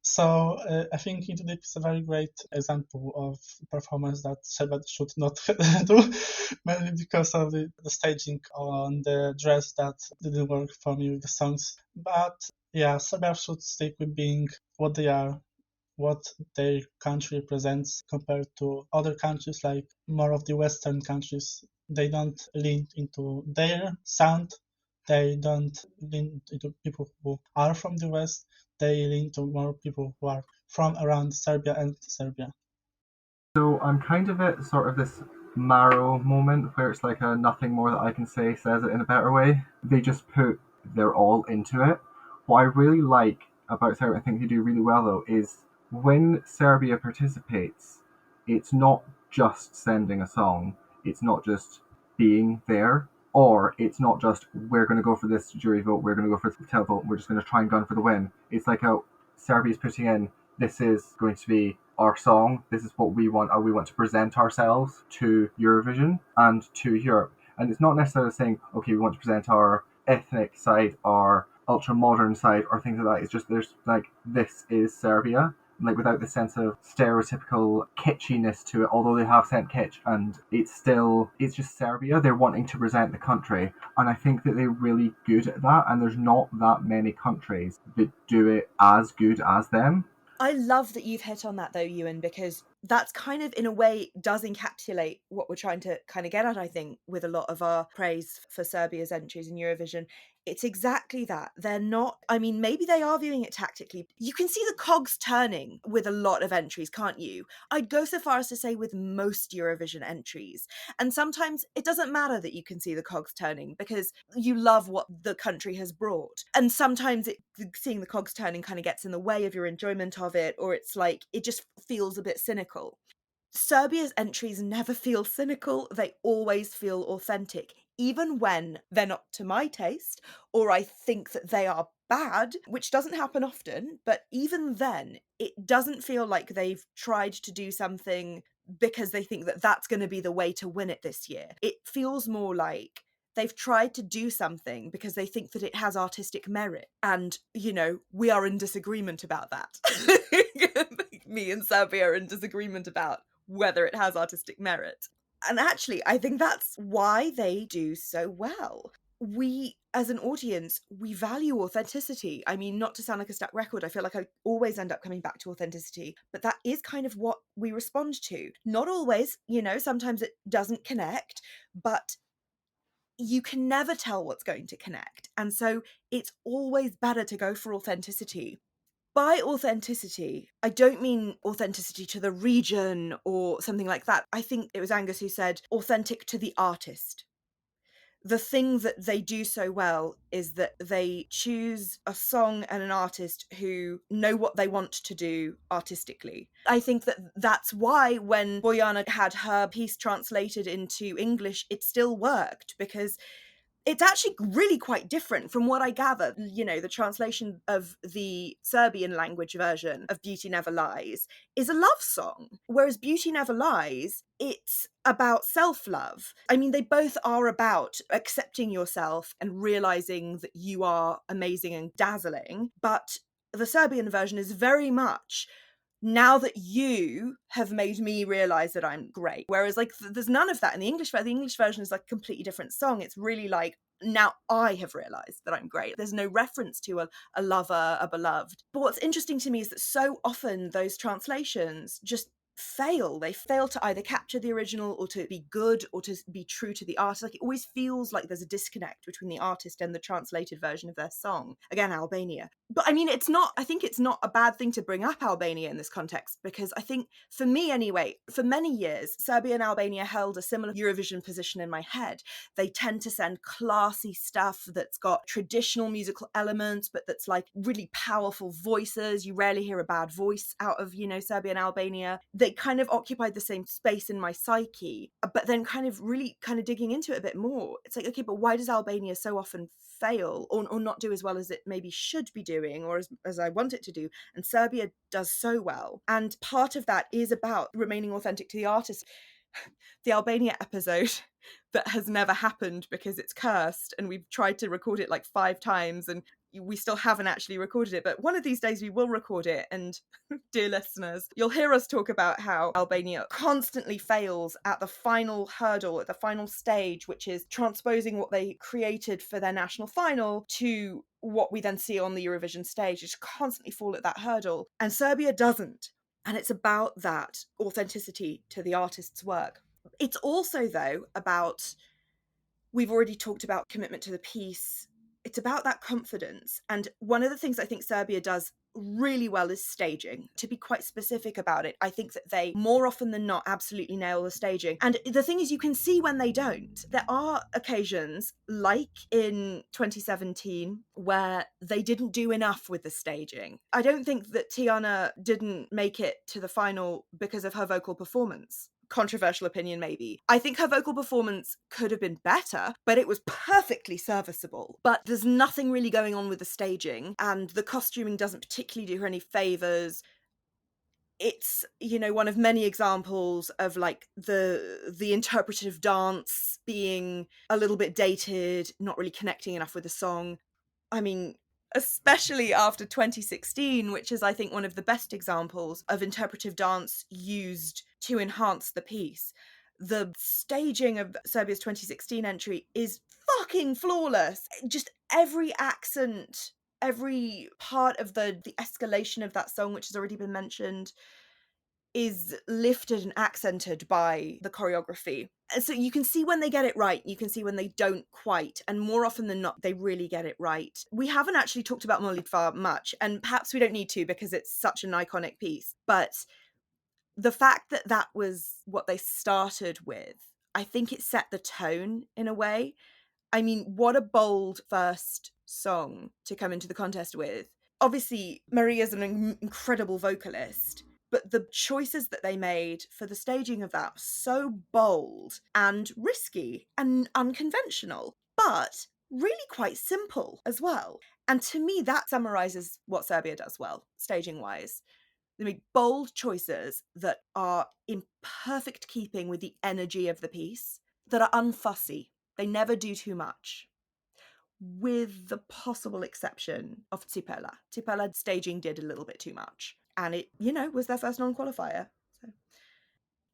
D: So I think Into Deep is a very great example of performance that Serbia should not do, mainly because of the staging on the dress that didn't work for me with the songs. But yeah, Serbia should stick with being what they are, what their country represents compared to other countries like more of the Western countries. They don't lean into their sound. They don't lean into people who are from the West. They lean to more people who are from around Serbia and Serbia.
E: So I'm kind of at sort of this marrow moment where it's like a nothing more that I can say says it in a better way. They just put their all into it. What I really like about Serbia, I think they do really well though, is when Serbia participates, it's not just sending a song, it's not just being there, or it's not just we're going to go for this jury vote, we're going to go for the televote, we're just going to try and gun for the win. It's like how Serbia's putting in, this is going to be our song, this is what we want, we want to present ourselves to Eurovision and to Europe. And it's not necessarily saying, okay, we want to present our ethnic side, our ultra modern side, or things like that. It's just there's like, this is Serbia, like without the sense of stereotypical kitschiness to it, although they have sent kitsch, and it's just Serbia. They're wanting to present the country, and I think that they're really good at that, and there's not that many countries that do it as good as them.
A: I love that you've hit on that though, Euan, because that's kind of in a way does encapsulate what we're trying to kind of get at, I think, with a lot of our praise for Serbia's entries in Eurovision. It's exactly that. They're not, I mean, maybe they are viewing it tactically. You can see the cogs turning with a lot of entries, can't you? I'd go so far as to say with most Eurovision entries. And sometimes it doesn't matter that you can see the cogs turning because you love what the country has brought. And sometimes seeing the cogs turning kind of gets in the way of your enjoyment of it, or it's like it just feels a bit cynical. Serbia's entries never feel cynical, they always feel authentic, even when they're not to my taste, or I think that they are bad, which doesn't happen often, but even then, it doesn't feel like they've tried to do something because they think that that's going to be the way to win it this year. It feels more like they've tried to do something because they think that it has artistic merit. And, we are in disagreement about that. Me and Serbia are in disagreement about whether it has artistic merit. And actually, I think that's why they do so well. We, as an audience, we value authenticity. I mean, not to sound like a stuck record, I feel like I always end up coming back to authenticity, but that is kind of what we respond to. Not always, sometimes it doesn't connect, but you can never tell what's going to connect. And so it's always better to go for authenticity. By authenticity, I don't mean authenticity to the region or something like that. I think it was Angus who said authentic to the artist. The thing that they do so well is that they choose a song and an artist who know what they want to do artistically. I think that that's why when Bojana had her piece translated into English, it still worked, because it's actually really quite different from what I gather. You know, the translation of the Serbian language version of Beauty Never Lies is a love song, whereas Beauty Never Lies, it's about self-love. I mean, they both are about accepting yourself and realizing that you are amazing and dazzling, but the Serbian version is very much, now that you have made me realize that I'm great. Whereas like there's none of that in the English version. The English version is like a completely different song. It's really like, now I have realized that I'm great. There's no reference to a lover, a beloved. But what's interesting to me is that so often those translations just fail. They fail to either capture the original or to be good or to be true to the artist. Like, it always feels like there's a disconnect between the artist and the translated version of their song. Again, Albania. But I mean, I think it's not a bad thing to bring up Albania in this context, because I think, for me anyway, for many years, Serbia and Albania held a similar Eurovision position in my head. They tend to send classy stuff that's got traditional musical elements, but that's like really powerful voices. You rarely hear a bad voice out of, Serbia and Albania. They kind of occupied the same space in my psyche, but then kind of really kind of digging into it a bit more, it's like, okay, but why does Albania so often fail or not do as well as it maybe should be doing, or as I want it to do, and Serbia does so well? And part of that is about remaining authentic to the artist. The Albania episode that has never happened because it's cursed, and we've tried to record it like 5 times and we still haven't actually recorded it, but one of these days we will record it. And dear listeners, you'll hear us talk about how Albania constantly fails at the final hurdle, at the final stage, which is transposing what they created for their national final to what we then see on the Eurovision stage. Just constantly fall at that hurdle, and Serbia doesn't. And it's about that authenticity to the artist's work. It's also, though, about, we've already talked about commitment to the piece. It's about that confidence. And one of the things I think Serbia does really well is staging. To be quite specific about it, I think that they more often than not absolutely nail the staging. And the thing is, you can see when they don't. There are occasions, like in 2017, where they didn't do enough with the staging. I don't think that Tiana didn't make it to the final because of her vocal performance. Controversial opinion, maybe. I think her vocal performance could have been better, but it was perfectly serviceable. But there's nothing really going on with the staging, and the costuming doesn't particularly do her any favors. It's, one of many examples of like the interpretive dance being a little bit dated, not really connecting enough with the song. I mean, especially after 2016, which is, I think, one of the best examples of interpretive dance used to enhance the piece. The staging of Serbia's 2016 entry is fucking flawless. Just every accent, every part of the escalation of that song, which has already been mentioned, is lifted and accented by the choreography. And so you can see when they get it right, you can see when they don't quite, and more often than not, they really get it right. We haven't actually talked about Molitva much, and perhaps we don't need to because it's such an iconic piece, but the fact that that was what they started with, I think it set the tone in a way. I mean, what a bold first song to come into the contest with. Obviously, Maria's an incredible vocalist, but the choices that they made for the staging of that were so bold and risky and unconventional, but really quite simple as well. And to me, that summarizes what Serbia does well, staging wise. They make bold choices that are in perfect keeping with the energy of the piece, that are unfussy. They never do too much, with the possible exception of Tsipela. Tsipela staging did a little bit too much, and it, was their first non-qualifier. So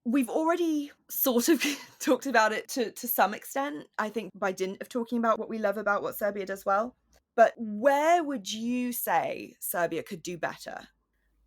A: we've already sort of talked about it to some extent, I think, by dint of talking about what we love about what Serbia does well. But where would you say Serbia could do better?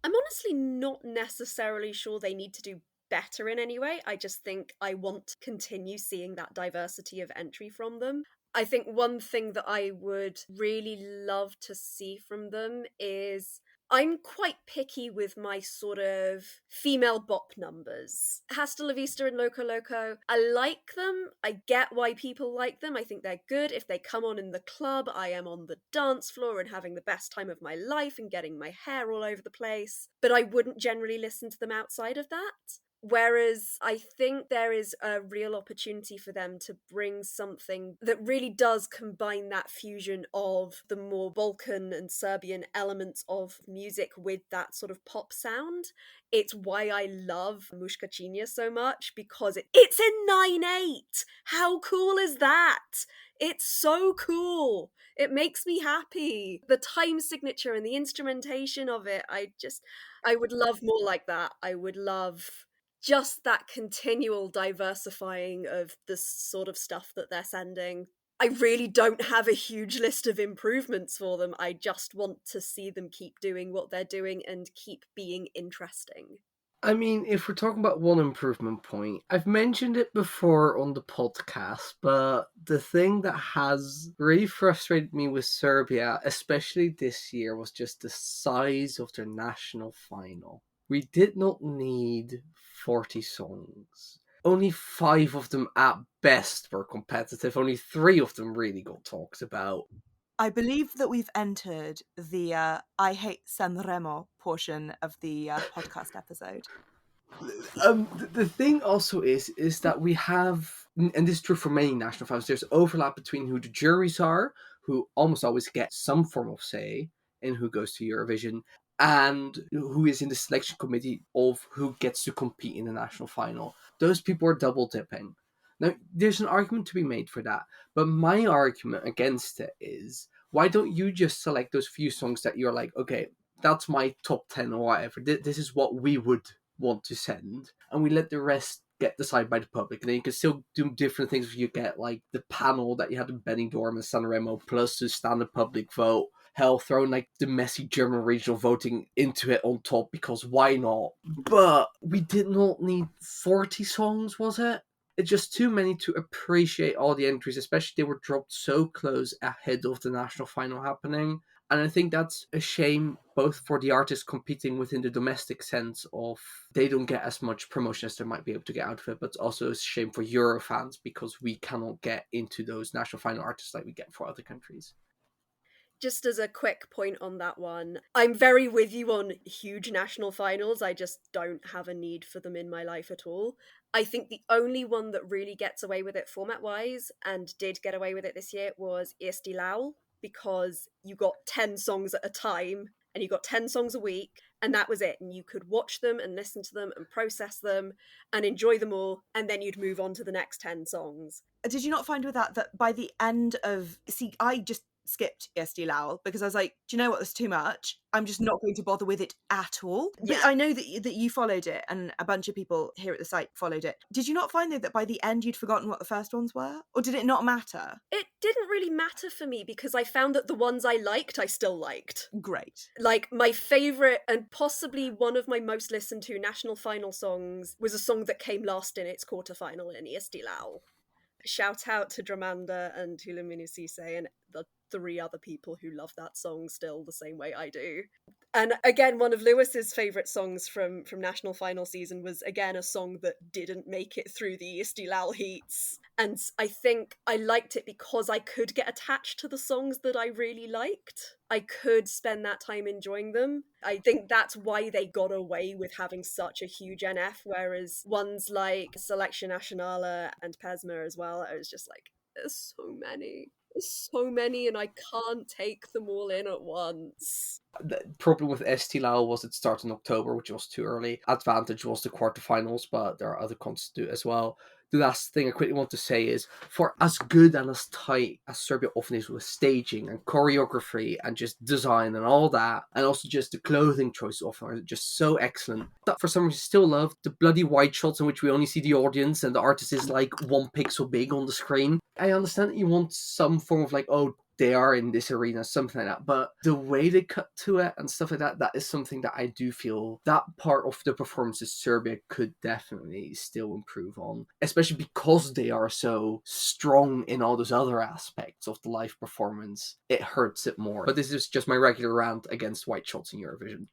B: I'm honestly not necessarily sure they need to do better in any way. I just think I want to continue seeing that diversity of entry from them. I think one thing that I would really love to see from them is I'm quite picky with my sort of female bop numbers. Hasta La Vista and Loco Loco, I like them. I get why people like them. I think they're good. If they come on in the club, I am on the dance floor and having the best time of my life and getting my hair all over the place. But I wouldn't generally listen to them outside of that. Whereas I think there is a real opportunity for them to bring something that really does combine that fusion of the more Balkan and Serbian elements of music with that sort of pop sound. It's why I love Mushkacinja so much, because it's in 9/8. How cool is that? It's so cool. It makes me happy. The time signature and the instrumentation of it, I would love more like that. I would love just that continual diversifying of the sort of stuff that they're sending. I really don't have a huge list of improvements for them. I just want to see them keep doing what they're doing and keep being interesting.
C: I mean, if we're talking about one improvement point, I've mentioned it before on the podcast, but the thing that has really frustrated me with Serbia, especially this year, was just the size of their national final. We did not need 40 songs. Only 5 of them at best were competitive. Only 3 of them really got talked about.
A: I believe that we've entered the I Hate Sanremo portion of the podcast episode.
C: The thing also is that we have, and this is true for many national finals, there's overlap between who the juries are, who almost always get some form of say in who goes to Eurovision, and who is in the selection committee of who gets to compete in the national final. Those people are double dipping. Now, there's an argument to be made for that, but my argument against it is, why don't you just select those few songs that you're like, okay, that's my top 10 or whatever, this is what we would want to send, and we let the rest get decided by the public, and then you can still do different things if you get like the panel that you had in Benidorm and Sanremo plus the standard public vote. Hell, throwing like the messy German regional voting into it on top, because why not? But we did not need 40 songs, was it? It's just too many to appreciate all the entries, especially they were dropped so close ahead of the national final happening. And I think that's a shame, both for the artists competing within the domestic sense of they don't get as much promotion as they might be able to get out of it, but it's also a shame for Euro fans because we cannot get into those national final artists like we get for other countries.
B: Just as a quick point on that one, I'm very with you on huge national finals. I just don't have a need for them in my life at all. I think the only one that really gets away with it format-wise, and did get away with it this year, was Istiklal, because you got 10 songs at a time, and you got 10 songs a week, and that was it. And you could watch them and listen to them and process them and enjoy them all, and then you'd move on to the next 10 songs.
A: Did you not find with that by the end of... See, I just skipped Istiklal because I was like, do you know what, that's too much. I'm just not going to bother with it at all.
B: Yeah.
A: But I know that you followed it, and a bunch of people here at the site followed it. Did you not find though that by the end you'd forgotten what the first ones were? Or did it not matter?
B: It didn't really matter for me because I found that the ones I liked, I still liked.
A: Great.
B: Like, my favourite and possibly one of my most listened to national final songs was a song that came last in its quarterfinal in Istiklal. Shout out to Dramanda and Tulamini Sise and the 3 other people who love that song still the same way I do. And again, one of Lewis's favourite songs from national final season was again a song that didn't make it through the Istiklal heats. And I think I liked it because I could get attached to the songs that I really liked. I could spend that time enjoying them. I think that's why they got away with having such a huge NF, whereas ones like Selection Nationale and Pesma as well, I was just like, there's so many. There's so many and I can't take them all in at once.
C: The problem with Istiklal was it started in October, which was too early. Advantage was the quarterfinals, but there are other contests to do as well. The last thing I quickly want to say is, for as good and as tight as Serbia often is with staging and choreography and just design and all that, and also just the clothing choice often are just so excellent, that for some reason still love the bloody wide shots in which we only see the audience and the artist is like 1 pixel big on the screen. I understand that you want some form of like, oh, they are in this arena, something like that. But the way they cut to it and stuff like that, that is something that I do feel that part of the performances Serbia could definitely still improve on, especially because they are so strong in all those other aspects of the live performance. It hurts it more. But this is just my regular rant against white shots in Eurovision.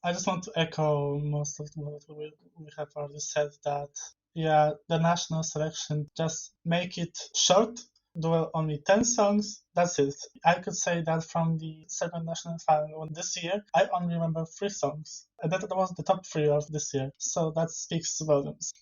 D: I just want to echo most of what we have already said, that yeah, the national selection, just make it short, do only 10 songs, that's it. I could say that from the second national final this year, I only remember 3 songs. And that was the top 3 of this year, so that speaks volumes.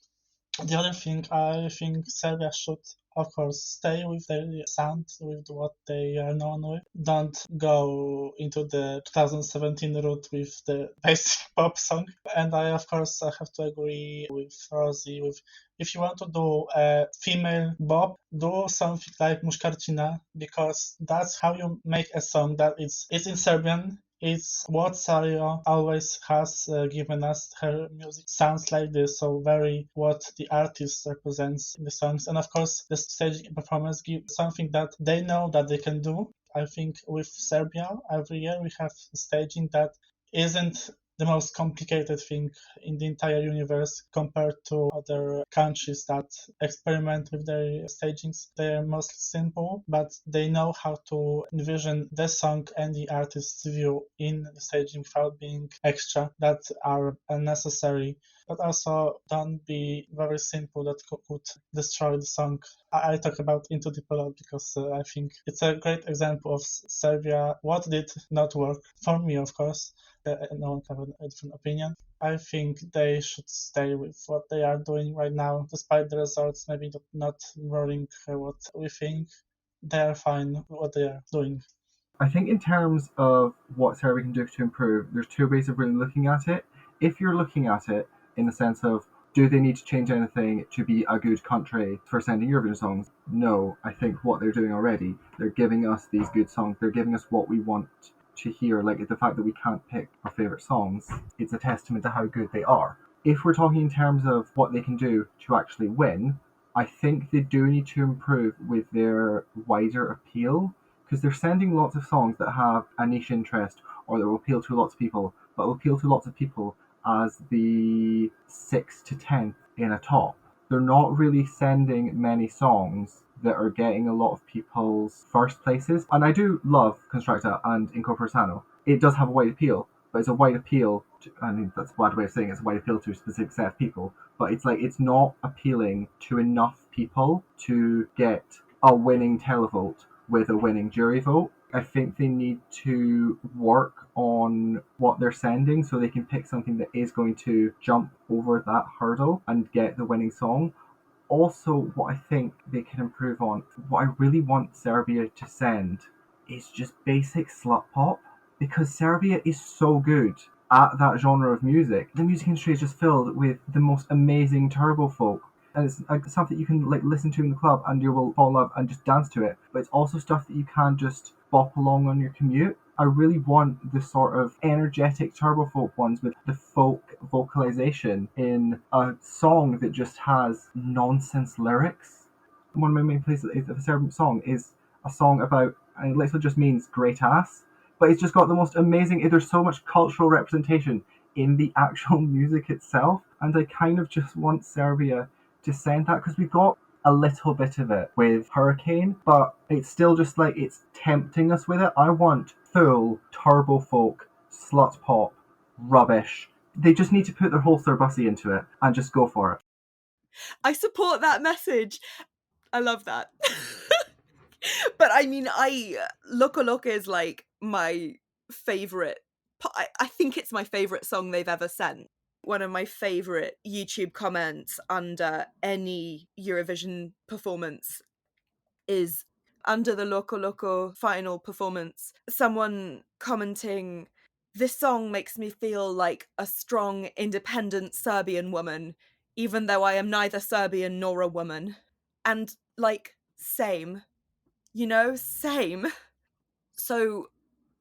D: The other thing, I think Serbia should, of course, stay with their sound, with what they are known with. Don't go into the 2017 route with the basic pop song. And I, of course, I have to agree with Rosie. With if you want to do a female bop, do something like Muškarčina, because that's how you make a song that it's in Serbian. It's what Sario always has given us. Her music sounds like this, so very what the artist represents in the songs. And of course, the stage performance gives something that they know that they can do. I think with Serbia, every year we have staging that isn't the most complicated thing in the entire universe compared to other countries that experiment with their stagings. They're mostly simple, but they know how to envision the song and the artist's view in the staging without being extra that are unnecessary. But also don't be very simple that could destroy the song. I talk about Into the Pilot because I think it's a great example of Serbia. What did not work for me, of course. No one can have a different opinion. I think they should stay with what they are doing right now, despite the results maybe not mirroring what we think. They are fine with what they are doing.
E: I think in terms of what Serbia can do to improve, there's two ways of really looking at it. If you're looking at it in the sense of, do they need to change anything to be a good country for sending Eurovision songs? No, I think what they're doing already, they're giving us these good songs, they're giving us what we want to hear. Like the fact that we can't pick our favourite songs, it's a testament to how good they are. If we're talking in terms of what they can do to actually win, I think they do need to improve with their wider appeal, because they're sending lots of songs that have a niche interest or that will appeal to lots of people, but will appeal to lots of people as the 6th to 10th in a top. They're not really sending many songs that are getting a lot of people's first places. And I do love Constricta and Incorporatano. It does have a wide appeal, but it's a wide appeal to, I mean, that's a bad way of saying it, it's a wide appeal to a specific set of people, but it's like it's not appealing to enough people to get a winning televote with a winning jury vote. I think they need to work on what they're sending so they can pick something that is going to jump over that hurdle and get the winning song. Also, what I think they can improve on, what I really want Serbia to send is just basic slut pop, because Serbia is so good at that genre of music. The music industry is just filled with the most amazing turbo folk, and it's like something you can like listen to in the club and you will fall in love and just dance to it. But it's also stuff that you can just bop along on your commute. I really want the sort of energetic turbo folk ones with the folk vocalization in a song that just has nonsense lyrics. One of my main places of a Serbian song is a song about, and it literally just means great ass, but it's just got the most amazing, there's so much cultural representation in the actual music itself, and I kind of just want Serbia to send that, because we've got a little bit of it with Hurricane, but it's still just like it's tempting us with it. I want full turbo folk, slut pop, rubbish. They just need to put their whole Bussy into it and just go for it.
A: I support that message. I love that. But I mean, Loco Loco is like my favourite. I think it's my favourite song they've ever sent. One of my favourite YouTube comments under any Eurovision performance is under the Loco Loco final performance, someone commenting, "This song makes me feel like a strong, independent Serbian woman, even though I am neither Serbian nor a woman." And like, same. You know, same. So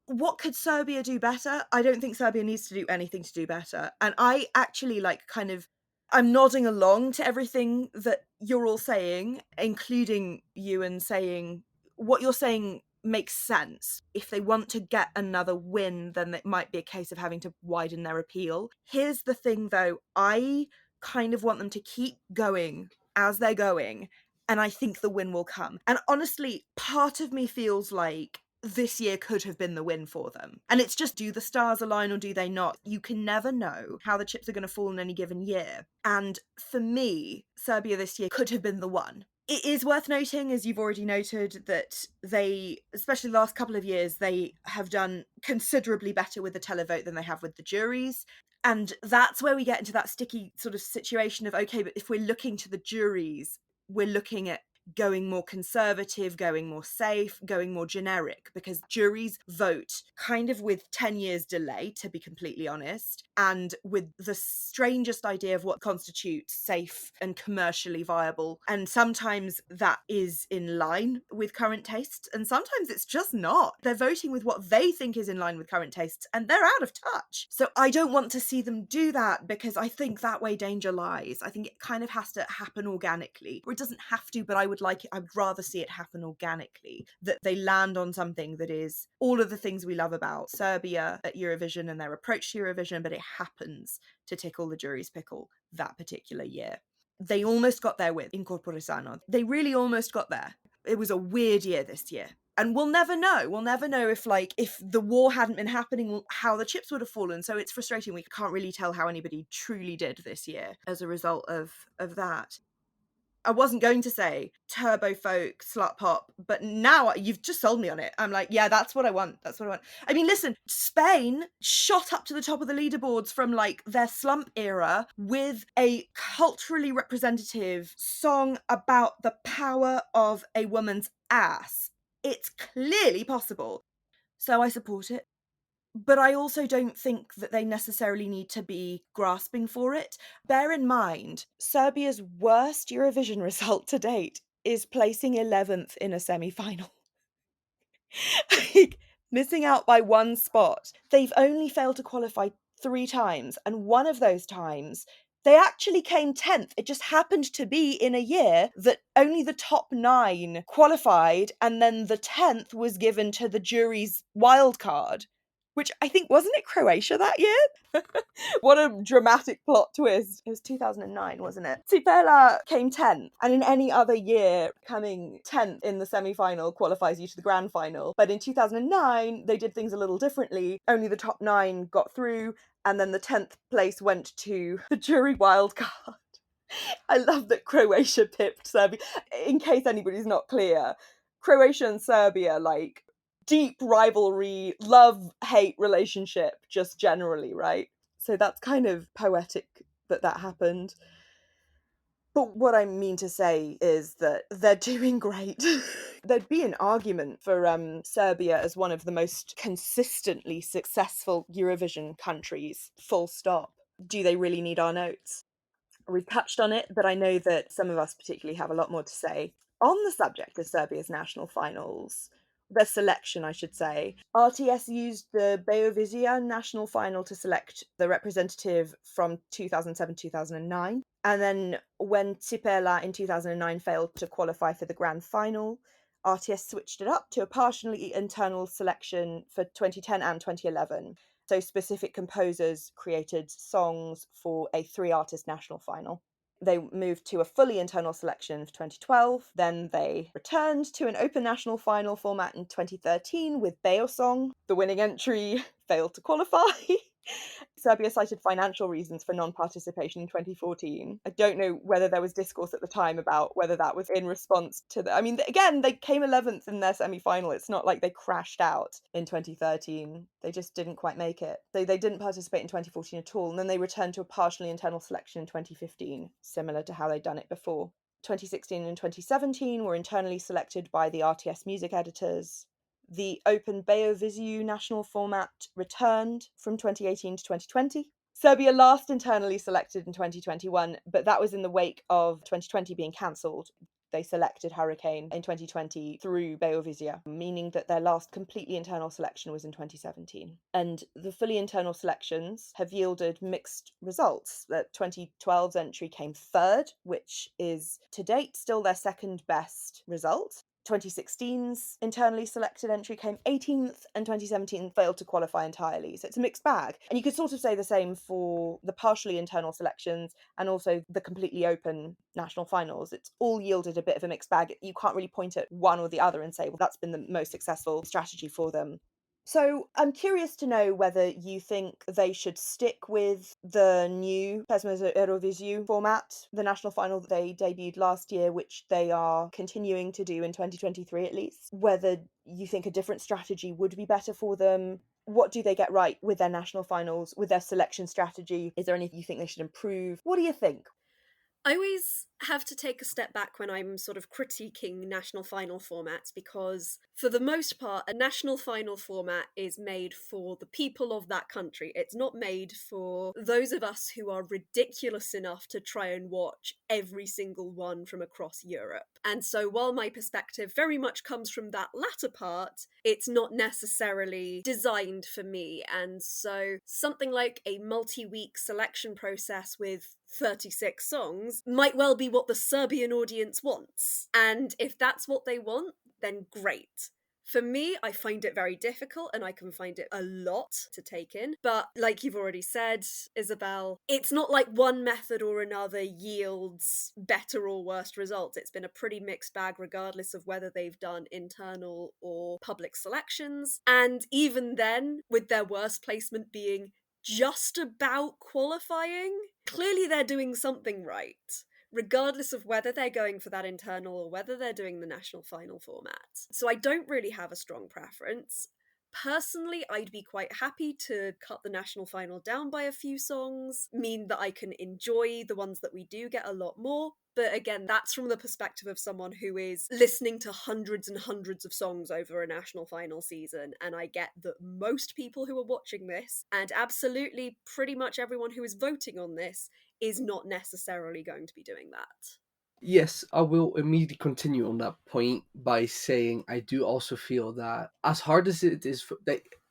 A: what could Serbia do better? I don't think Serbia needs to do anything to do better. And I actually like kind of, I'm nodding along to everything that you're all saying, including Euan saying, what you're saying makes sense. If they want to get another win, then it might be a case of having to widen their appeal. Here's the thing though, I kind of want them to keep going as they're going, and I think the win will come. And honestly, part of me feels like this year could have been the win for them. And it's just, do the stars align or do they not? You can never know how the chips are going to fall in any given year. And for me, Serbia this year could have been the one. It is worth noting, as you've already noted, that they, especially the last couple of years, they have done considerably better with the televote than they have with the juries. And that's where we get into that sticky sort of situation of, okay, but if we're looking to the juries, we're looking at going more conservative, going more safe, going more generic, because juries vote kind of with 10 years delay, to be completely honest, and with the strangest idea of what constitutes safe and commercially viable. And sometimes that is in line with current tastes, and sometimes it's just not. They're voting with what they think is in line with current tastes, and they're out of touch. So I don't want to see them do that, because I think that way danger lies. I think it kind of has to happen organically, or it doesn't have to, but I would rather see it happen organically, that they land on something that is all of the things we love about Serbia at Eurovision and their approach to Eurovision, but it happens to tickle the jury's pickle that particular year. They almost got there with Incorpore Sano. They really almost got there. It was a weird year this year. And we'll never know. We'll never know if the war hadn't been happening, how the chips would have fallen. So it's frustrating. We can't really tell how anybody truly did this year as a result of that. I wasn't going to say turbo folk, slut pop, but now you've just sold me on it. I'm like, yeah, that's what I want. That's what I want. I mean, listen, Spain shot up to the top of the leaderboards from their slump era with a culturally representative song about the power of a woman's ass. It's clearly possible. So I support it. But I also don't think that they necessarily need to be grasping for it. Bear in mind, Serbia's worst Eurovision result to date is placing 11th in a semi-final. Missing out by one spot. They've only failed to qualify 3 times, and one of those times they actually came 10th. It just happened to be in a year that only the top 9 qualified, and then the 10th was given to the jury's wild card. Which I think, wasn't it Croatia that year? What a dramatic plot twist. It was 2009, wasn't it? Cipela came 10th, and in any other year, coming 10th in the semi-final qualifies you to the grand final. But in 2009, they did things a little differently. Only the top 9 got through, and then the 10th place went to the jury wildcard. I love that Croatia pipped Serbia. In case anybody's not clear, Croatia and Serbia, deep rivalry, love-hate relationship, just generally, right? So that's kind of poetic that happened. But what I mean to say is that they're doing great. There'd be an argument for Serbia as one of the most consistently successful Eurovision countries, full stop. Do they really need our notes? We've touched on it, but I know that some of us particularly have a lot more to say. On the subject of Serbia's national finals, their selection, I should say, RTS used the Beovizija national final to select the representative from 2007-2009. And then when Cipela in 2009 failed to qualify for the grand final, RTS switched it up to a partially internal selection for 2010 and 2011. So specific composers created songs for a 3-artist national final. They moved to a fully internal selection for 2012. Then they returned to an open national final format in 2013 with Beo Song. The winning entry failed to qualify. Serbia cited financial reasons for non-participation in 2014. I don't know whether there was discourse at the time about whether that was in response to again, they came 11th in their semi-final. It's not like they crashed out in 2013. They just didn't quite make it. So they didn't participate in 2014 at all. And then they returned to a partially internal selection in 2015, similar to how they'd done it before. 2016 and 2017 were internally selected by the RTS music editors. The open Beoviziju national format returned from 2018 to 2020. Serbia last internally selected in 2021, but that was in the wake of 2020 being cancelled. They selected Hurricane in 2020 through Beovizija, meaning that their last completely internal selection was in 2017. And the fully internal selections have yielded mixed results. The 2012's entry came 3rd, which is to date still their second best result. 2016's internally selected entry came 18th, and 2017 failed to qualify entirely. So it's a mixed bag. And you could sort of say the same for the partially internal selections and also the completely open national finals. It's all yielded a bit of a mixed bag. You can't really point at one or the other and say, well, that's been the most successful strategy for them. So I'm curious to know whether you think they should stick with the new Eurovision format, the national final that they debuted last year, which they are continuing to do in 2023 at least, whether you think a different strategy would be better for them. What do they get right with their national finals, with their selection strategy? Is there anything you think they should improve? What do you think?
B: I always have to take a step back when I'm sort of critiquing national final formats because, for the most part, a national final format is made for the people of that country. It's not made for those of us who are ridiculous enough to try and watch every single one from across Europe. And so, while my perspective very much comes from that latter part, it's not necessarily designed for me. And so, something like a multi-week selection process with 36 songs might well be what the Serbian audience wants. And if that's what they want, then great. For me, I find it very difficult and I can find it a lot to take in. But like you've already said, Isabelle, it's not like one method or another yields better or worse results. It's been a pretty mixed bag regardless of whether they've done internal or public selections. And even then, with their worst placement being just about qualifying, clearly they're doing something right, regardless of whether they're going for that internal or whether they're doing the national final format. So I don't really have a strong preference. Personally, I'd be quite happy to cut the national final down by a few songs, mean that I can enjoy the ones that we do get a lot more. But again, that's from the perspective of someone who is listening to hundreds and hundreds of songs over a national final season. And I get that most people who are watching this, and absolutely pretty much everyone who is voting on this, is not necessarily going to be doing that.
C: Yes, I will immediately continue on that point by saying I do also feel that as hard as it is,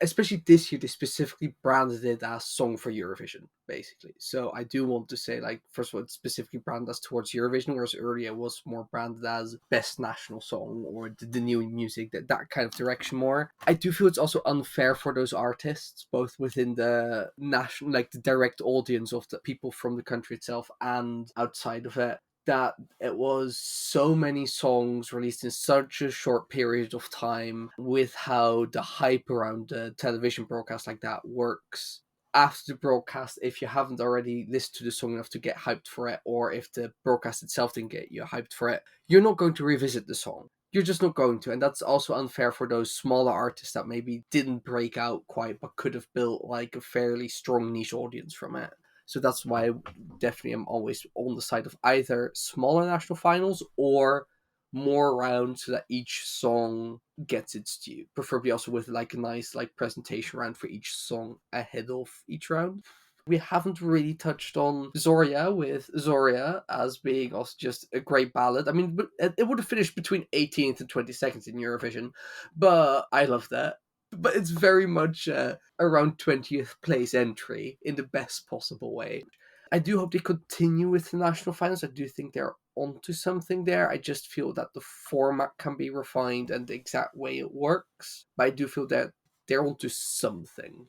C: especially this year, they specifically branded it as Song for Eurovision, basically. So I do want to say, like, first of all, it's specifically branded as towards Eurovision, whereas earlier it was more branded as Best National Song or the new music, that kind of direction more. I do feel it's also unfair for those artists, both within the national, like the direct audience of the people from the country itself and outside of it, that it was so many songs released in such a short period of time, with how the hype around the television broadcast like that works. After the broadcast, if you haven't already listened to the song enough to get hyped for it, or if the broadcast itself didn't get you hyped for it, you're not going to revisit the song. You're just not going to. And that's also unfair for those smaller artists that maybe didn't break out quite, but could have built like a fairly strong niche audience from it. So that's why I definitely am always on the side of either smaller national finals or more rounds so that each song gets its due. Preferably also with like a nice like presentation round for each song ahead of each round. We haven't really touched on Zoria, with Zoria as being also just a great ballad. I mean, it would have finished between 18th and 22nd in Eurovision, but I love that. But it's very much around 20th place entry in the best possible way. I do hope they continue with the national finals. I do think they're onto something there. I just feel that the format can be refined and the exact way it works. But I do feel that they're onto something.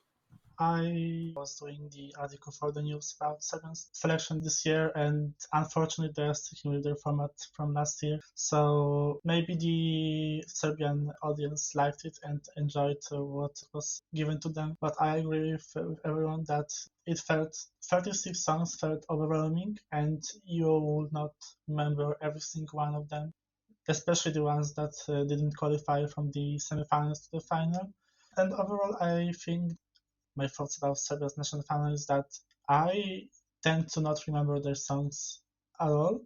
D: I was doing the article for the news about Serbia's selection this year, and unfortunately they're sticking with their format from last year. So maybe the Serbian audience liked it and enjoyed what was given to them. But I agree with everyone that it felt 36 songs felt overwhelming, and you would not remember every single one of them, especially the ones that didn't qualify from the semifinals to the final. And overall, I think my thoughts about Serbia's national final is that I tend to not remember their songs at all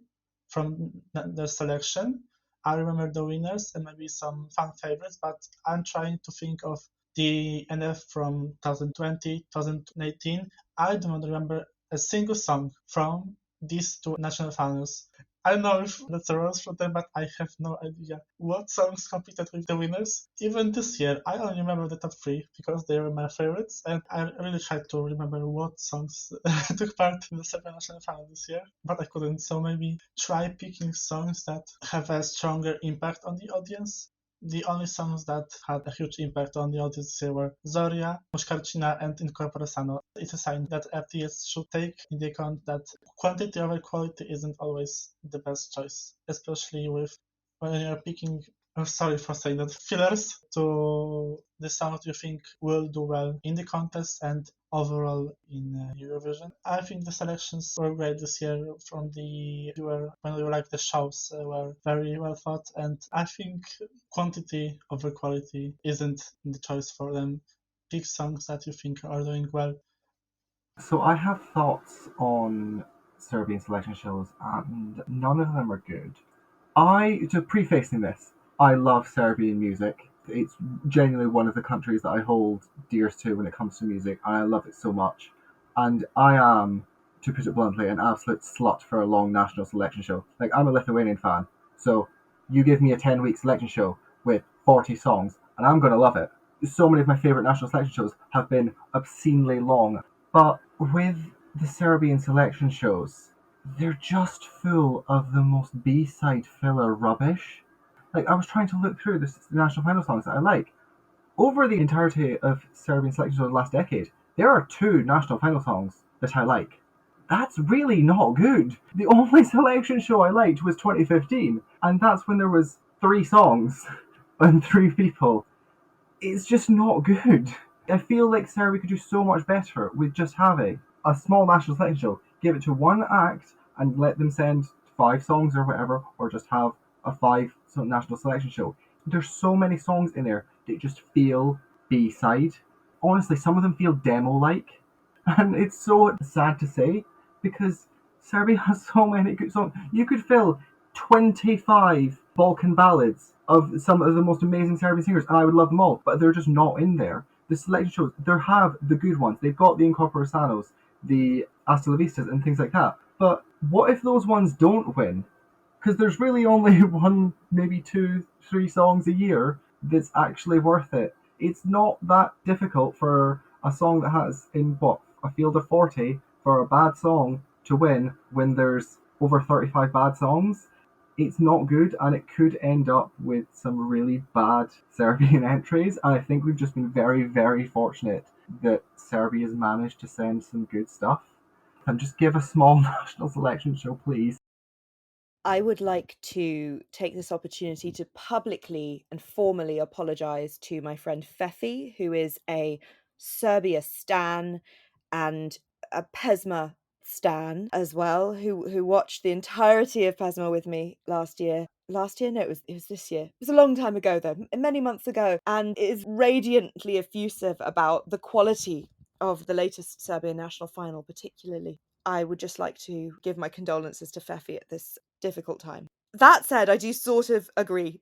D: from their selection. I remember the winners and maybe some fan favorites, but I'm trying to think of the NF from 2020, 2018. I do not remember a single song from these two national finals. I know if that's a rules for them, but I have no idea what songs competed with the winners. Even this year, I only remember the top three because they were my favorites, and I really tried to remember what songs took part in the Serbian national final this year, but I couldn't. So maybe try picking songs that have a stronger impact on the audience. The only songs that had a huge impact on the audience here were Zoria, Mushkarcina, and Incorpore Sano. It's a sign that artists should take into account that quantity over quality isn't always the best choice, especially with when you're picking, I'm sorry for saying that, fillers to the songs you think will do well in the contest and overall in Eurovision. I think the selections were great this year from the viewer when we like the shows were very well thought, and I think quantity over quality isn't the choice for them. Pick songs that you think are doing well.
E: So I have thoughts on Serbian selection shows, and none of them are good. To prefacing this, I love Serbian music. It's genuinely one of the countries that I hold dearest to when it comes to music, and I love it so much. And I am, to put it bluntly, an absolute slut for a long national selection show. Like, I'm a Lithuanian fan, so you give me a 10-week selection show with 40 songs, and I'm going to love it. So many of my favourite national selection shows have been obscenely long, but with the Serbian selection shows, they're just full of the most B-side filler rubbish. Like, I was trying to look through the national final songs that I like. Over the entirety of Serbian selection shows the last decade, there are 2 national final songs that I like. That's really not good. The only selection show I liked was 2015, and that's when there was 3 songs and 3 people. It's just not good. I feel like Serbia could do so much better with just having a small national selection show. Give it to one act and let them send 5 songs or whatever, or just have a 5 national selection show. There's so many songs in there that just feel B-side. Honestly, some of them feel demo-like, and it's so sad to say because Serbia has so many good songs. You could fill 25 Balkan ballads of some of the most amazing Serbian singers, and I would love them all, but they're just not in there. The selection shows, they have the good ones. They've got the Incorporasanos, the Hasta La Vistas, and things like that. But what if those ones don't win? Because there's really only one, maybe 2, 3 songs a year that's actually worth it. It's not that difficult for a song that has, in what, a field of 40, for a bad song to win when there's over 35 bad songs. It's not good, and it could end up with some really bad Serbian entries. And I think we've just been very, very fortunate that Serbia's managed to send some good stuff. And just give a small national selection show, please.
A: I would like to take this opportunity to publicly and formally apologise to my friend Fefi, who is a Serbia stan and a Pesma stan as well, who watched the entirety of Pesma with me last year. Last year? No, it was this year. It was a long time ago, though, many months ago, and is radiantly effusive about the quality of the latest Serbian national final, particularly. I would just like to give my condolences to Fefi at this difficult time. That said, I do sort of agree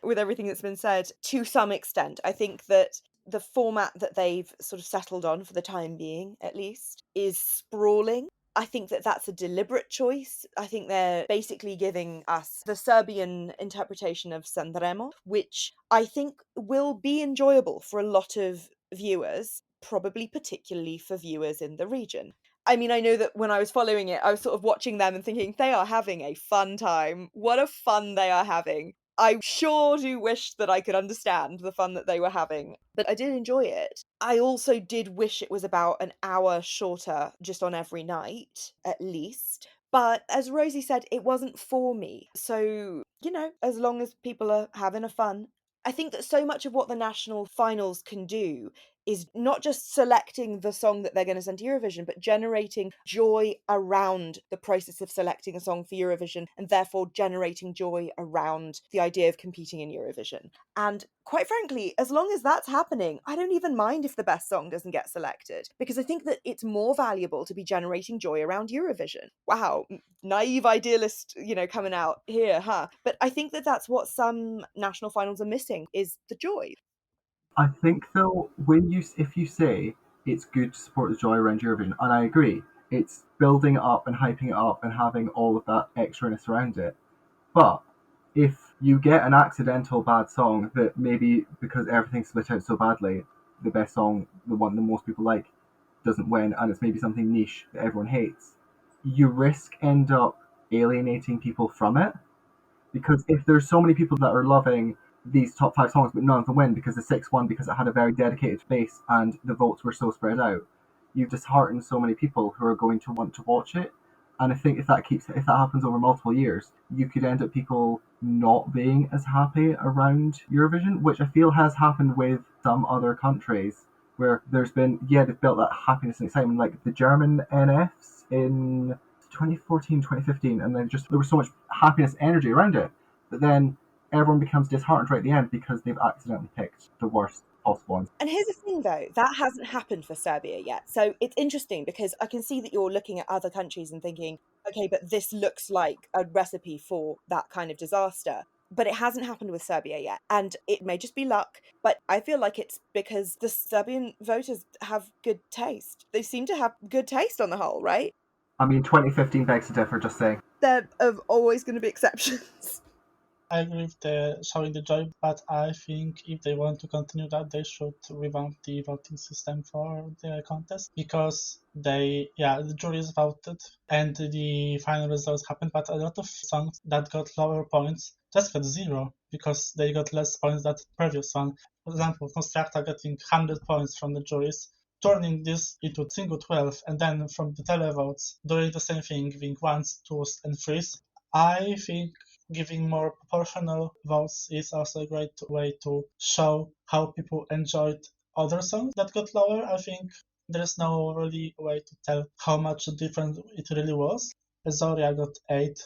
A: with everything that's been said to some extent. I think that the format that they've sort of settled on for the time being, at least, is sprawling. I think that that's a deliberate choice. I think they're basically giving us the Serbian interpretation of Sanremo, which I think will be enjoyable for a lot of viewers, probably particularly for viewers in the region. I mean, I know that when I was following it, I was sort of watching them and thinking, they are having a fun time. What a fun they are having. I sure do wish that I could understand the fun that they were having, but I did enjoy it. I also did wish it was about an hour shorter just on every night, at least. But as Rosie said, it wasn't for me. So, as long as people are having a fun. I think that so much of what the national finals can do is not just selecting the song that they're going to send to Eurovision, but generating joy around the process of selecting a song for Eurovision, and therefore generating joy around the idea of competing in Eurovision. And quite frankly, as long as that's happening, I don't even mind if the best song doesn't get selected, because I think that it's more valuable to be generating joy around Eurovision. Wow, naive idealist, coming out here, huh? But I think that that's what some national finals are missing, is the joy.
E: I think though, if you say it's good to support the joy around Eurovision, and I agree, It's building it up and hyping it up and having all of that extraness around it. But if you get an accidental bad song that maybe because everything's split out so badly, the best song, the one that most people like, doesn't win, and it's maybe something niche that everyone hates, you risk end up alienating people from it. Because if there's so many people that are loving these top 5 songs, but none of them win because the sixth won because it had a very dedicated base and the votes were so spread out, you've disheartened so many people who are going to want to watch it. And I think if that happens over multiple years, you could end up people not being as happy around Eurovision, which I feel has happened with some other countries where there's been, they've built that happiness and excitement, like the German NFs in 2014, 2015, and then there was so much happiness, energy around it, but then everyone becomes disheartened right at the end because they've accidentally picked the worst possible ones.
A: And here's the thing, though, that hasn't happened for Serbia yet. So it's interesting because I can see that you're looking at other countries and thinking, okay, but this looks like a recipe for that kind of disaster. But it hasn't happened with Serbia yet. And it may just be luck, but I feel like it's because the Serbian voters have good taste. They seem to have good taste on the whole, right?
E: I mean, 2015 begs to differ, just saying.
A: There are always going to be exceptions.
D: I agree with the showing the joy, but I think if they want to continue that, they should revamp the voting system for the contest because the juries voted and the final results happened, but a lot of songs that got lower points just got 0 because they got less points than the previous one. For example, Constructa getting 100 points from the juries, turning this into single 12, and then from the televotes doing the same thing, giving 1s, 2s, and 3s. I think giving more proportional votes is also a great way to show how people enjoyed other songs that got lower. I think there's no really way to tell how much different it really was. Zoria got 8,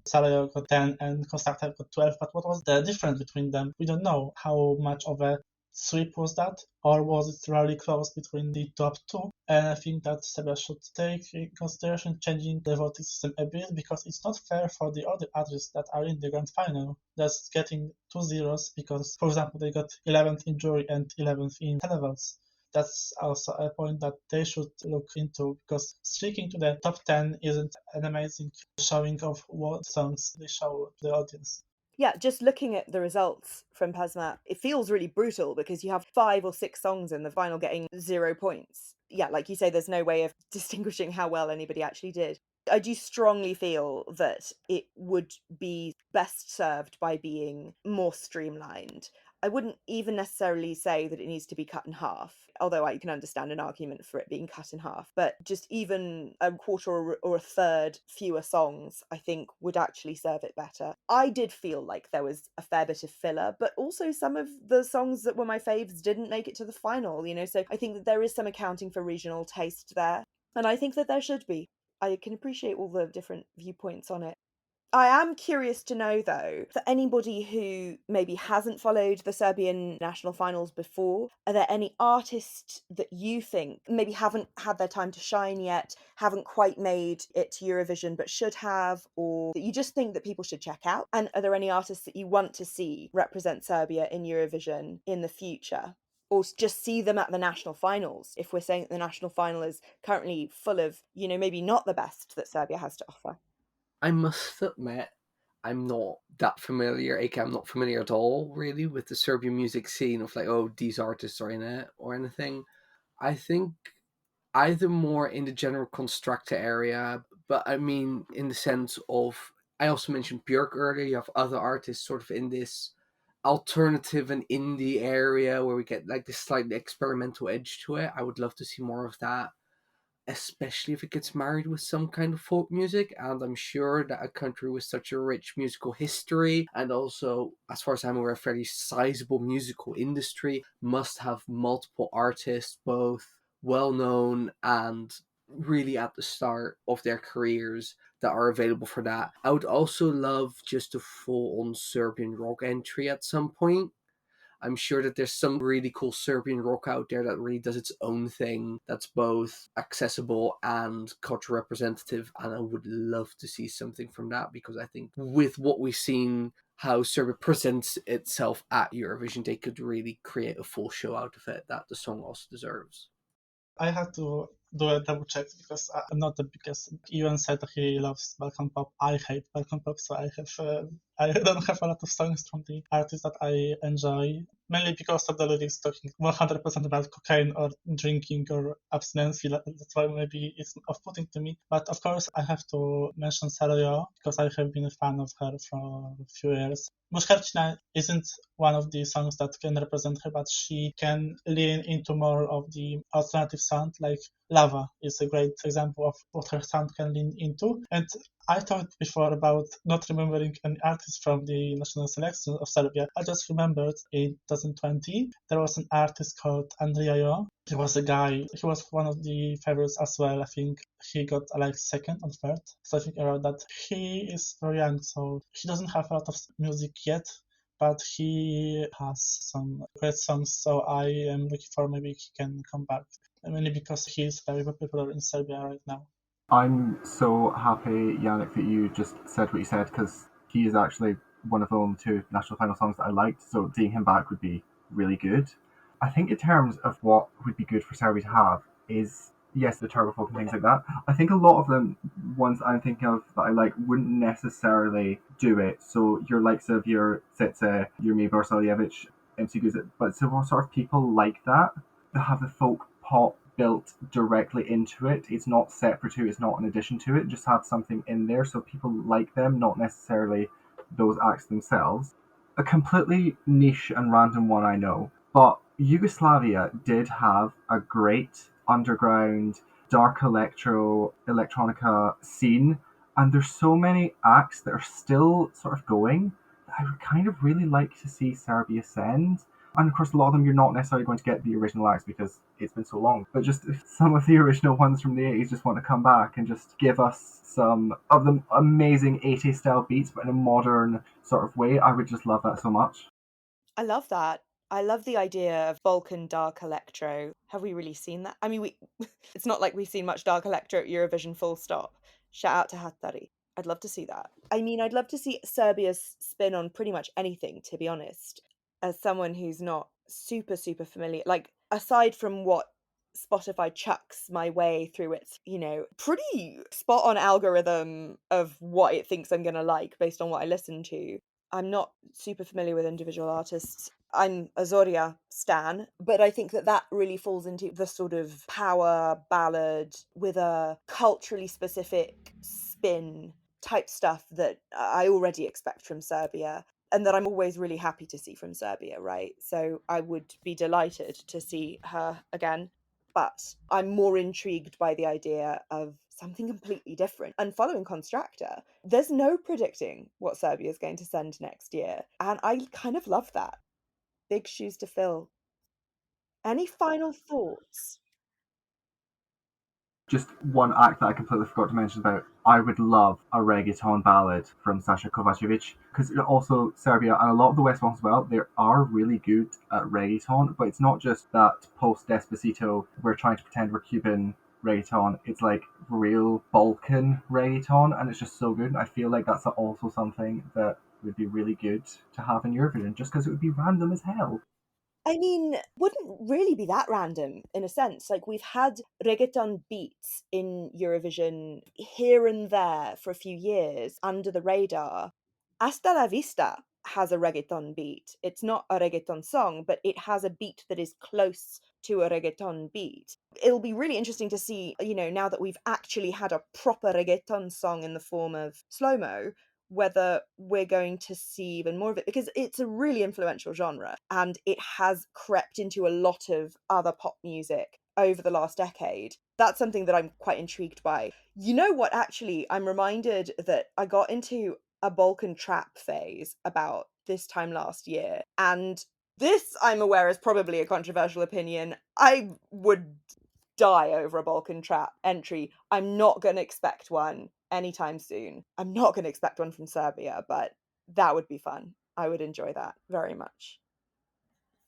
D: Salayo got 10, and Constructa got 12, but what was the difference between them? We don't know how much of a sweep was that, or was it really close between the top 2? And I think that Serbia should take in consideration changing the voting system a bit because it's not fair for the other artists that are in the grand final that's getting 2 zeros because, for example, they got 11th in jury and 11th in televotes. That's also a point that they should look into because sticking to the top 10 isn't an amazing showing of what songs they show the audience.
A: Yeah, just looking at the results from PASMA, it feels really brutal because you have 5 or 6 songs in the final getting 0 points. Yeah, like you say, there's no way of distinguishing how well anybody actually did. I do strongly feel that it would be best served by being more streamlined. I wouldn't even necessarily say that it needs to be cut in half, although I can understand an argument for it being cut in half. But just even a quarter or a third fewer songs, I think, would actually serve it better. I did feel like there was a fair bit of filler, but also some of the songs that were my faves didn't make it to the final, so I think that there is some accounting for regional taste there. And I think that there should be. I can appreciate all the different viewpoints on it. I am curious to know, though, for anybody who maybe hasn't followed the Serbian national finals before, are there any artists that you think maybe haven't had their time to shine yet, haven't quite made it to Eurovision but should have, or that you just think that people should check out? And are there any artists that you want to see represent Serbia in Eurovision in the future? Or just see them at the national finals, if we're saying that the national final is currently full of, maybe not the best that Serbia has to offer?
C: I must admit, I'm not that familiar. I'm not familiar at all, really, with the Serbian music scene of these artists are in it or anything. I think either more in the general Constructa area, but I mean in the sense of, I also mentioned Björk earlier, you have other artists sort of in this alternative and indie area where we get this slightly experimental edge to it. I would love to see more of that, especially if it gets married with some kind of folk music. And I'm sure that a country with such a rich musical history and also, as far as I'm aware, a fairly sizable musical industry must have multiple artists, both well known and really at the start of their careers, that are available for that. I would also love just a full on Serbian rock entry at some point. I'm sure that there's some really cool Serbian rock out there that really does its own thing, that's both accessible and culture representative, and I would love to see something from that, because I think with what we've seen, how Serbia presents itself at Eurovision, they could really create a full show out of it that the song also deserves.
D: I have to do a double check because I'm not the biggest. Euan said that he loves Balkan pop. I hate Balkan pop, so I don't have a lot of songs from the artists that I enjoy. Mainly because of the lyrics talking 100% about cocaine or drinking or abstinence. That's why maybe it's off-putting to me. But of course, I have to mention Serbia because I have been a fan of her for a few years. Mushkarchina isn't one of the songs that can represent her, but she can lean into more of the alternative sound, like Lava is a great example of what her sound can lean into. And I talked before about not remembering any artist from the national selection of Serbia. I just remembered in 2020 there was an artist called Andriajo. He was a guy. He was one of the favorites as well. I think he got like second or third. So I think around that. He is very young, so he doesn't have a lot of music yet, but he has some great songs. So I am looking for maybe he can come back. Mainly because he is very popular in Serbia right now.
E: I'm so happy, Yannick, that you just said what you said, because he is actually one of the only two national final songs that I liked, so seeing him back would be really good. I think in terms of what would be good for Serbia to have is, yes, the turbo folk and things like that. I think a lot of them, ones I'm thinking of that I like, wouldn't necessarily do it. So your likes of your Sitze, your Me Barsaljevic, MC Guzit, but so sort of people like that have the folk pop built directly into it. It's not separate to it, it's not an addition to it. Just have something in there so people like them, not necessarily those acts themselves. A completely niche and random one I know, but Yugoslavia did have a great underground dark electronica scene, and there's so many acts that are still sort of going that I would kind of really like to see Serbia send. And of course, a lot of them you're not necessarily going to get the original acts because it's been so long. But just if some of the original ones from the 80s just want to come back and just give us some of the amazing 80s style beats, but in a modern sort of way, I would just love that so much.
A: I love that. I love the idea of Balkan dark electro. Have we really seen that? I mean, it's not like we've seen much dark electro at Eurovision, full stop. Shout out to Hattari. I'd love to see that. I mean, I'd love to see Serbia's spin on pretty much anything, to be honest. As someone who's not super, super familiar, like, aside from what Spotify chucks my way through its, pretty spot on algorithm of what it thinks I'm going to like based on what I listen to. I'm not super familiar with individual artists. I'm a Zoria stan, but I think that really falls into the sort of power ballad with a culturally specific spin type stuff that I already expect from Serbia and that I'm always really happy to see from Serbia, right? So I would be delighted to see her again. But I'm more intrigued by the idea of something completely different. And following Constructor, there's no predicting what Serbia is going to send next year. And I kind of love that. Big shoes to fill. Any final thoughts?
E: Just one act that I completely forgot to mention about. I would love a reggaeton ballad from Sasha Kovacevic, because also Serbia and a lot of the West Balkans as well, they are really good at reggaeton, but it's not just that post Despacito, we're trying to pretend we're Cuban reggaeton. It's like real Balkan reggaeton, and it's just so good. I feel like that's also something that would be really good to have in Eurovision, just because it would be random as hell.
A: I mean, wouldn't really be that random in a sense. Like, we've had reggaeton beats in Eurovision here and there for a few years under the radar. Hasta la Vista has a reggaeton beat. It's not a reggaeton song, but it has a beat that is close to a reggaeton beat. It'll be really interesting to see, now that we've actually had a proper reggaeton song in the form of slow mo, whether we're going to see even more of it, because it's a really influential genre and it has crept into a lot of other pop music over the last decade. That's something that I'm quite intrigued by. You know what, actually, I'm reminded that I got into a Balkan trap phase about this time last year, and this, I'm aware, is probably a controversial opinion. I would die over a Balkan trap entry. I'm not going to expect one anytime soon. I'm not going to expect one from Serbia, but that would be fun. I would enjoy that very much.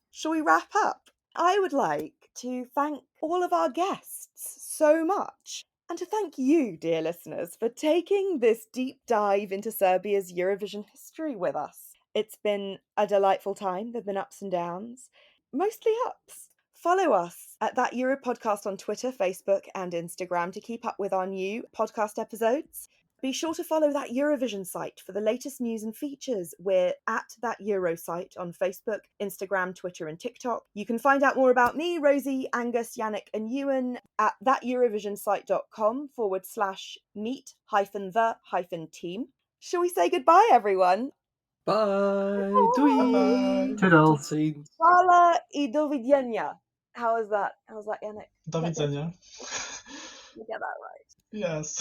A: Shall we wrap up? I would like to thank all of our guests so much, and to thank you, dear listeners, for taking this deep dive into Serbia's Eurovision history with us. It's been a delightful time. There have been ups and downs, mostly ups. Follow us at That Euro Podcast on Twitter, Facebook, and Instagram to keep up with our new podcast episodes. Be sure to follow That Eurovision site for the latest news and features. We're at That Euro site on Facebook, Instagram, Twitter, and TikTok. You can find out more about me, Rosie, Angus, Janek, and Euan at thateurovisionsite.com/meet-the-team. Shall we say goodbye, everyone?
C: Bye. Doei.
E: Toodles.
C: Tot ziens.
A: Hvala I do widzenia. How is that? How's that, Janek?
D: Do widzenia.
A: You get that right.
D: Yes.